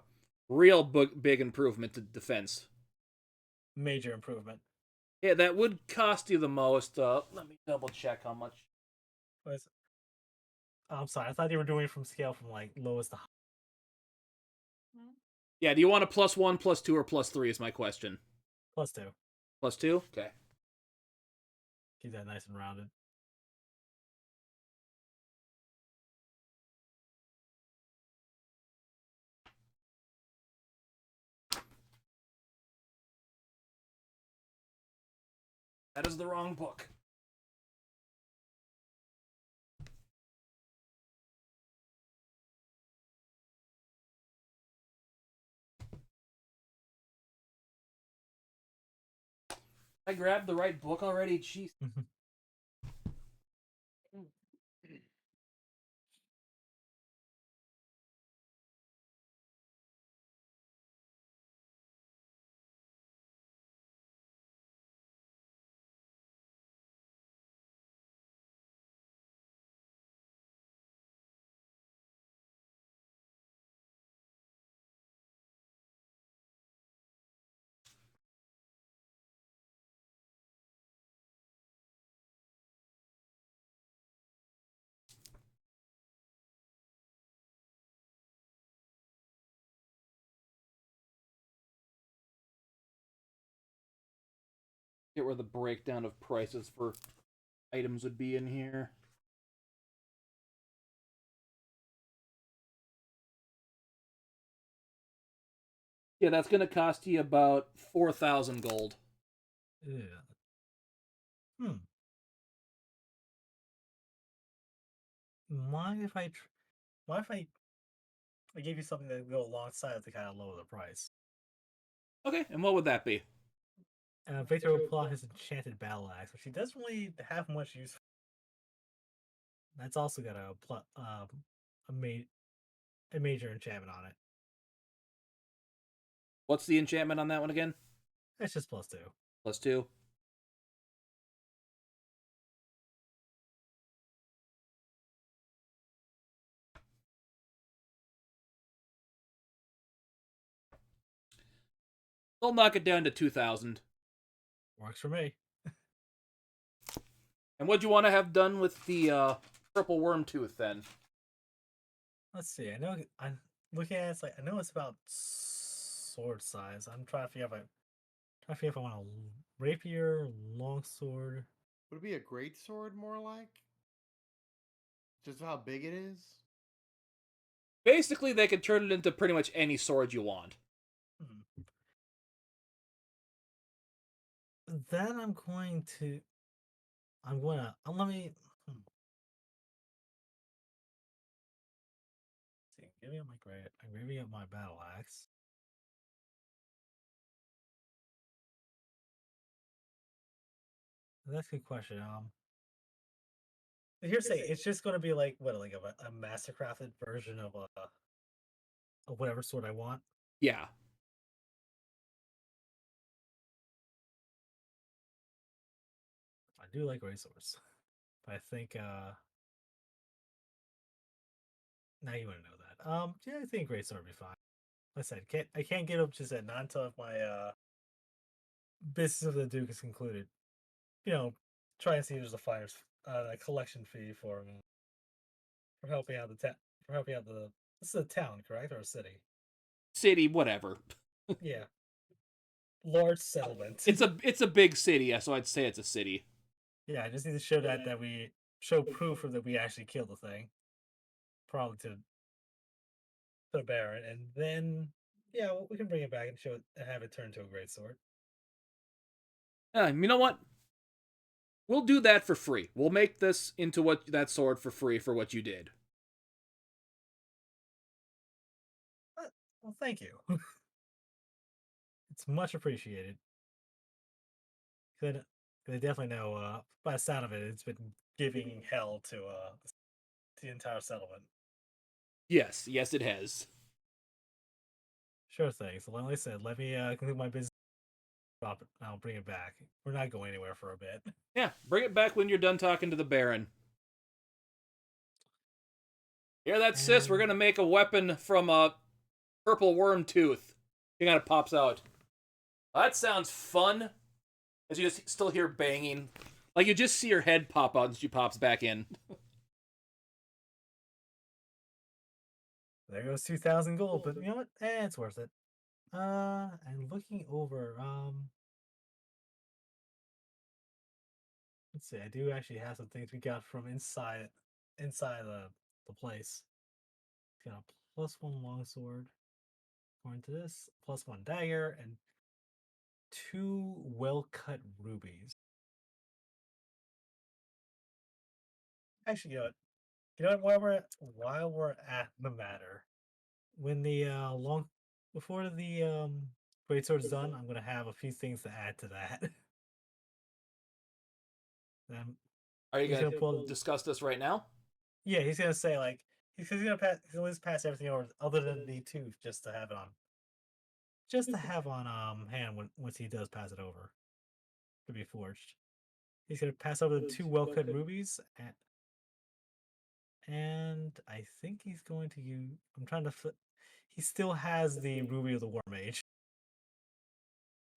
real big improvement to defense. Major improvement. Yeah, that would cost you the most. Let me double check how much. What is it? Oh, I'm sorry. I thought you were doing it from scale from like lowest to high. Yeah, do you want a +1, +2, or +3 is my question. +2. +2? Okay. Keep that nice and rounded. That is the wrong book. I grabbed the right book already? Jeez. Get where the breakdown of prices for items would be in here. Yeah, that's going to cost you about 4,000 gold. Yeah. Hmm. Mind if I gave you something that would go alongside to kind of lower the price? Okay, and what would that be? Victor will pull out his enchanted battle axe, which he doesn't really have much use for. That's also got a, a major enchantment on it. What's the enchantment on that one again? It's just +2. +2. They'll knock it down to 2,000. Works for me. And what'd you want to have done with the purple worm tooth then? Let's see. I know I'm looking at it, it's like I know it's about sword size. I'm trying to figure if I want a rapier, longsword. Would it be a great sword more like? Just how big it is? Basically, they could turn it into pretty much any sword you want. Hmm. Then I'm going to. Let me. See, I'm giving up my battle axe. That's a good question. Here's say it's just going to be like what, like a mastercrafted version of whatever sword I want. Yeah. I do like great swords, but I think now you want to know that. Yeah, I think great sword would be fine. Like I said, I can't get up just at not until my business of the Duke is concluded. You know, try and see if there's a collection fee for helping out the for helping out the. This is a town, correct, or a city? City, whatever. Yeah, large settlement. It's a big city, so I'd say it's a city. Yeah, I just need to show that we show proof of that we actually killed the thing, probably to the Baron, and then yeah, we can bring it back and show it and have it turn to a great sword. You know what? We'll do that for free. We'll make this into that sword for free for what you did. Well, thank you. It's much appreciated. Good. They definitely know. By the sound of it, it's been giving hell to the entire settlement. Yes, it has. Sure thing. So, like I said, let me conclude my business. drop it. I'll bring it back. We're not going anywhere for a bit. Yeah, bring it back when you're done talking to the Baron. Hear that, sis? We're gonna make a weapon from a purple worm tooth. He kind of pops out. That sounds fun. As you just still hear banging. Like you just see her head pop out and she pops back in. There goes 2,000 gold, but you know what? It's worth it. And looking over, let's see. I do actually have some things we got from inside the place. Got a +1 longsword. According to this, +1 dagger and 2 well-cut rubies. Actually, while we're at the matter, when the before the greatsword's done, I'm gonna have a few things to add to that. um, Are you He's gonna gonna pull. discuss this right now? Yeah, he's gonna say like he's gonna pass. He's gonna pass everything over, other than the tooth, just to have it on, hand once he does pass it over to be forged. He's gonna pass over the 2 well-cut rubies, and I think he's going to use. I'm trying to flip. He still has the ruby of the war mage,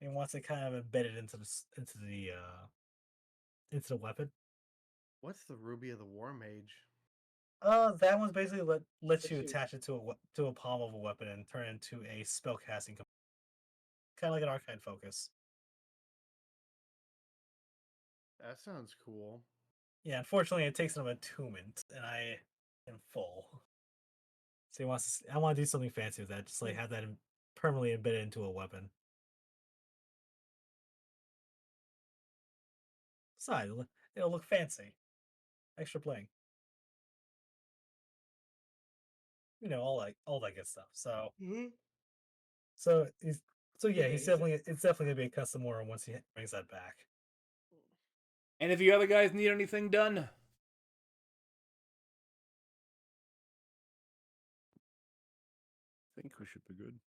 and wants it kind of embedded into the weapon. What's the Ruby of the War Mage? That one's basically lets you attach it to a palm of a weapon and turn it into a spell casting, kind of like an arcane focus. That sounds cool. Yeah, unfortunately, it takes an attunement, and I am full. So I want to do something fancy with that, just like have that permanently embedded into a weapon. Besides, it'll look fancy. Extra bling. You know, all that good stuff. So, so he's definitely it's definitely gonna be a custom order once he brings that back. And if you other guys need anything done, I think we should be good.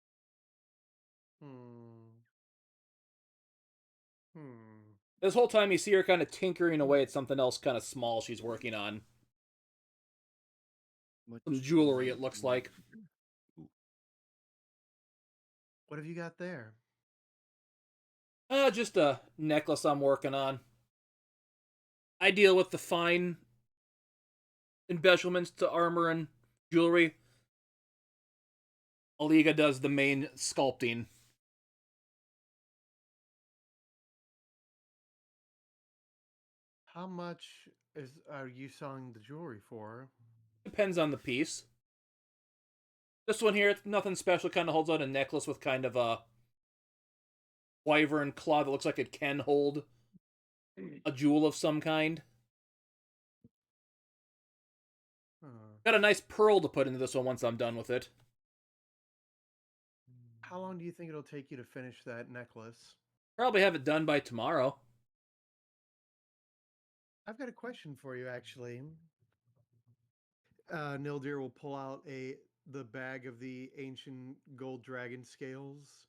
this whole time you see her kind of tinkering away at something else kind of small she's working on. Some jewelry, it looks like. What have you got there? Just a necklace I'm working on. I deal with the fine embellishments to armor and jewelry. Aliga does the main sculpting. How much are you selling the jewelry for? Depends on the piece. This one here, it's nothing special. Kind of holds out a necklace with kind of a wyvern claw that looks like it can hold a jewel of some kind. Got a nice pearl to put into this one once I'm done with it. How long do you think it'll take you to finish that necklace? Probably have it done by tomorrow. I've got a question for you, actually. Nildir will pull out the bag of the ancient gold dragon scales.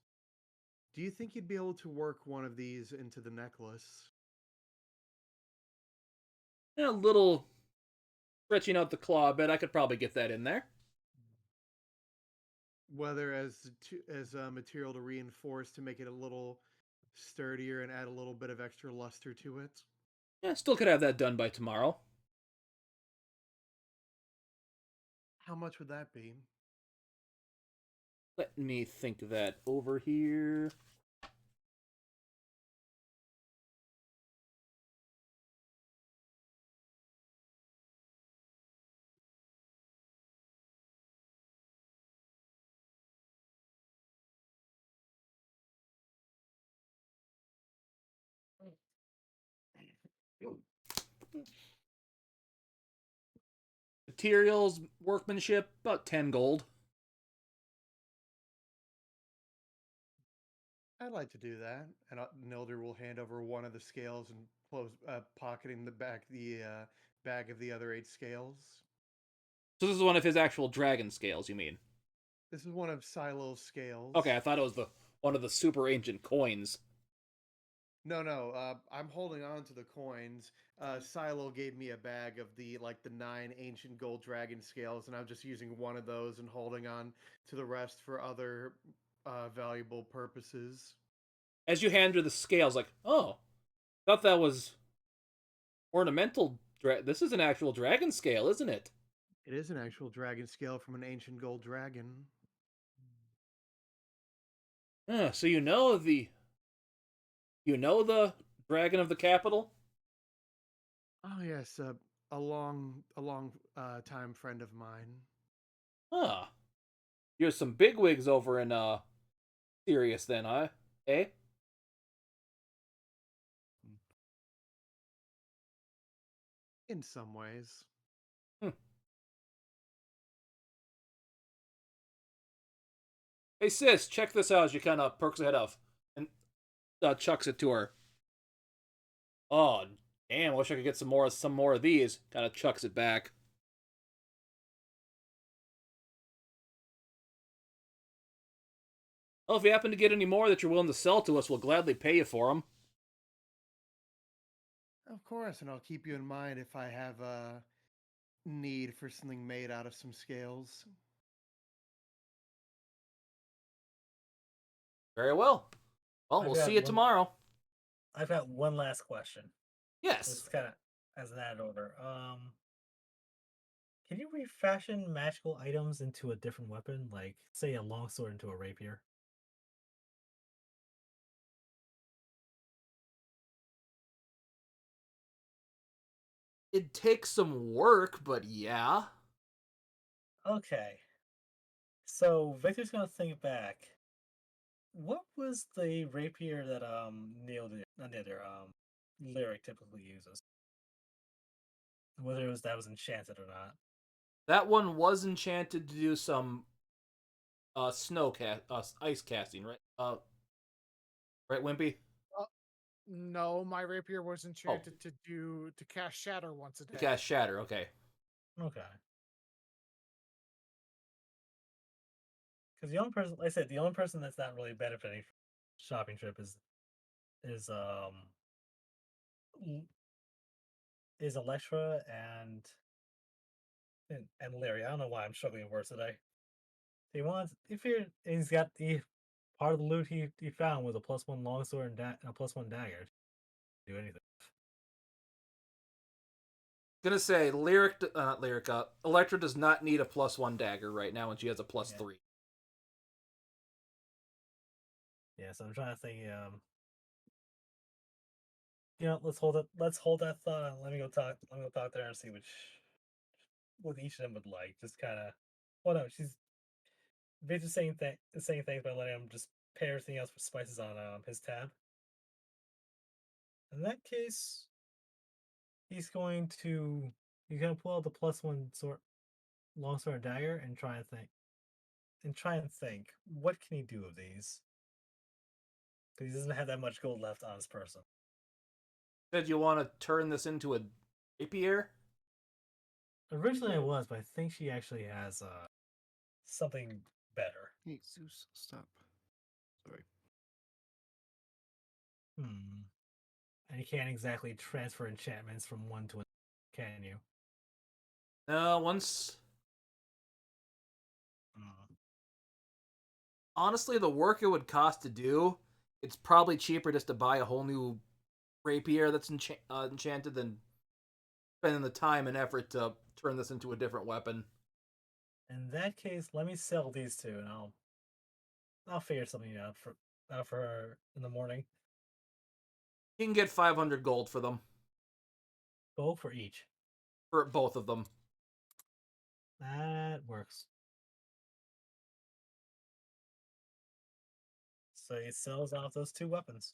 Do you think you'd be able to work one of these into the necklace? A little stretching out the claw a bit, I could probably get that in there. Whether as material to reinforce to make it a little sturdier and add a little bit of extra luster to it? Yeah, still could have that done by tomorrow. How much would that be? Let me think that over here. Materials, workmanship, about 10 gold. I'd like to do that, and Nilder will hand over one of the scales and pocketing the bag of the other 8 scales. So this is one of his actual dragon scales, you mean? This is one of Silo's scales. Okay, I thought it was one of the super ancient coins. No. I'm holding on to the coins. Silo gave me a bag of the 9 ancient gold dragon scales, and I'm just using one of those and holding on to the rest for other valuable purposes. As you hand her the scales, like, oh, thought that was ornamental. This is an actual dragon scale, isn't it? It is an actual dragon scale from an ancient gold dragon. So you know the dragon of the capital. Oh yes, a long time friend of mine. Huh. You're some bigwigs over in Sirius, then, huh? Eh? In some ways. Hmm. Hey sis, check this out. As you kind of perks her head off and chucks it to her. Oh, damn! I wish I could get some more of these. Kind of chucks it back. Oh, if you happen to get any more that you're willing to sell to us, we'll gladly pay you for them. Of course, and I'll keep you in mind if I have a need for something made out of some scales. Very well. Well, I've we'll got see you one- tomorrow. I've got one last question. Yes. This is kind of as an add order. Can you refashion magical items into a different weapon, like say a longsword into a rapier? It takes some work, but yeah. Okay. So Victor's gonna think back. What was the rapier that Neil did, not Neil, Lyric typically uses? Whether it was that was enchanted or not. That one was enchanted to do some ice casting, right? Right, Wimpy? No, my rapier was Oh, enchanted to cast shatter once a to day. cast shatter. Okay. Okay. Because the only person, like I said, the only person that's not really benefiting from shopping trip is L- is Electra and Larry. I don't know why I'm struggling with words today. He wants if you're he's got the part of the loot he found was a +1 longsword and a +1 dagger. Do anything. Gonna say not lyric. Electra does not need a +1 dagger right now, and she has a Yeah. +3. Yeah, so I'm trying to think. Let's hold that thought. Let me go talk. Let me go talk to her and see what each of them would like. Just kind of. Well, no, she's basically saying things by letting him just pay everything else with spices on his tab. In that case, he's gonna pull out the +1 sword, long sword and dagger and try and think what can he do with these because he doesn't have that much gold left on his person. Said you want to turn this into a rapier? Originally, it was, but I think she actually has something better. Hey, Zeus, stop. Sorry. Hmm. And you can't exactly transfer enchantments from one to another, can you? Once. Hmm. Honestly, the work it would cost to do, it's probably cheaper just to buy a whole new rapier that's enchanted than spending the time and effort to turn this into a different weapon. In that case, let me sell these two, and I'll figure something out for her in the morning. You can get 500 gold for them, Gold for each. for both of them. That works. So he sells off those two weapons.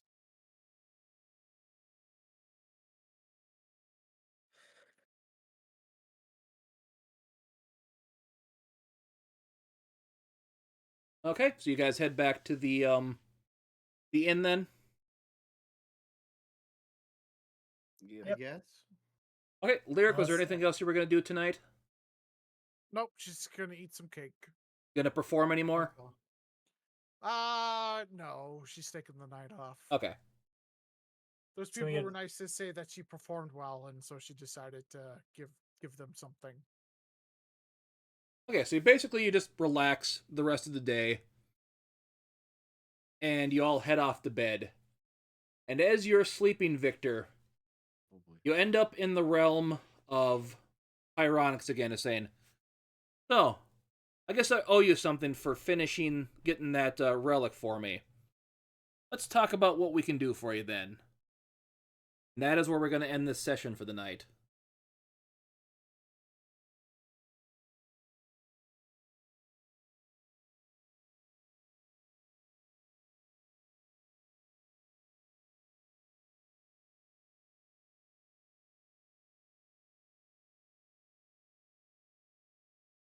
Okay, so you guys head back to the inn then. I guess. Okay, Lyric, was there Us- anything else you were gonna do tonight? Nope, she's gonna eat some cake. Gonna perform anymore? No, she's taking the night off. Okay. Those So we people have- were nice to say that she performed well, and so she decided to give them something. Okay, so basically you just relax the rest of the day, and you all head off to bed. And as you're sleeping, Victor, Oh boy. you end up in the realm of Ironics again, is saying, "So, I guess I owe you something for finishing getting that relic for me. Let's talk about what we can do for you then." And that is where we're going to end this session for the night.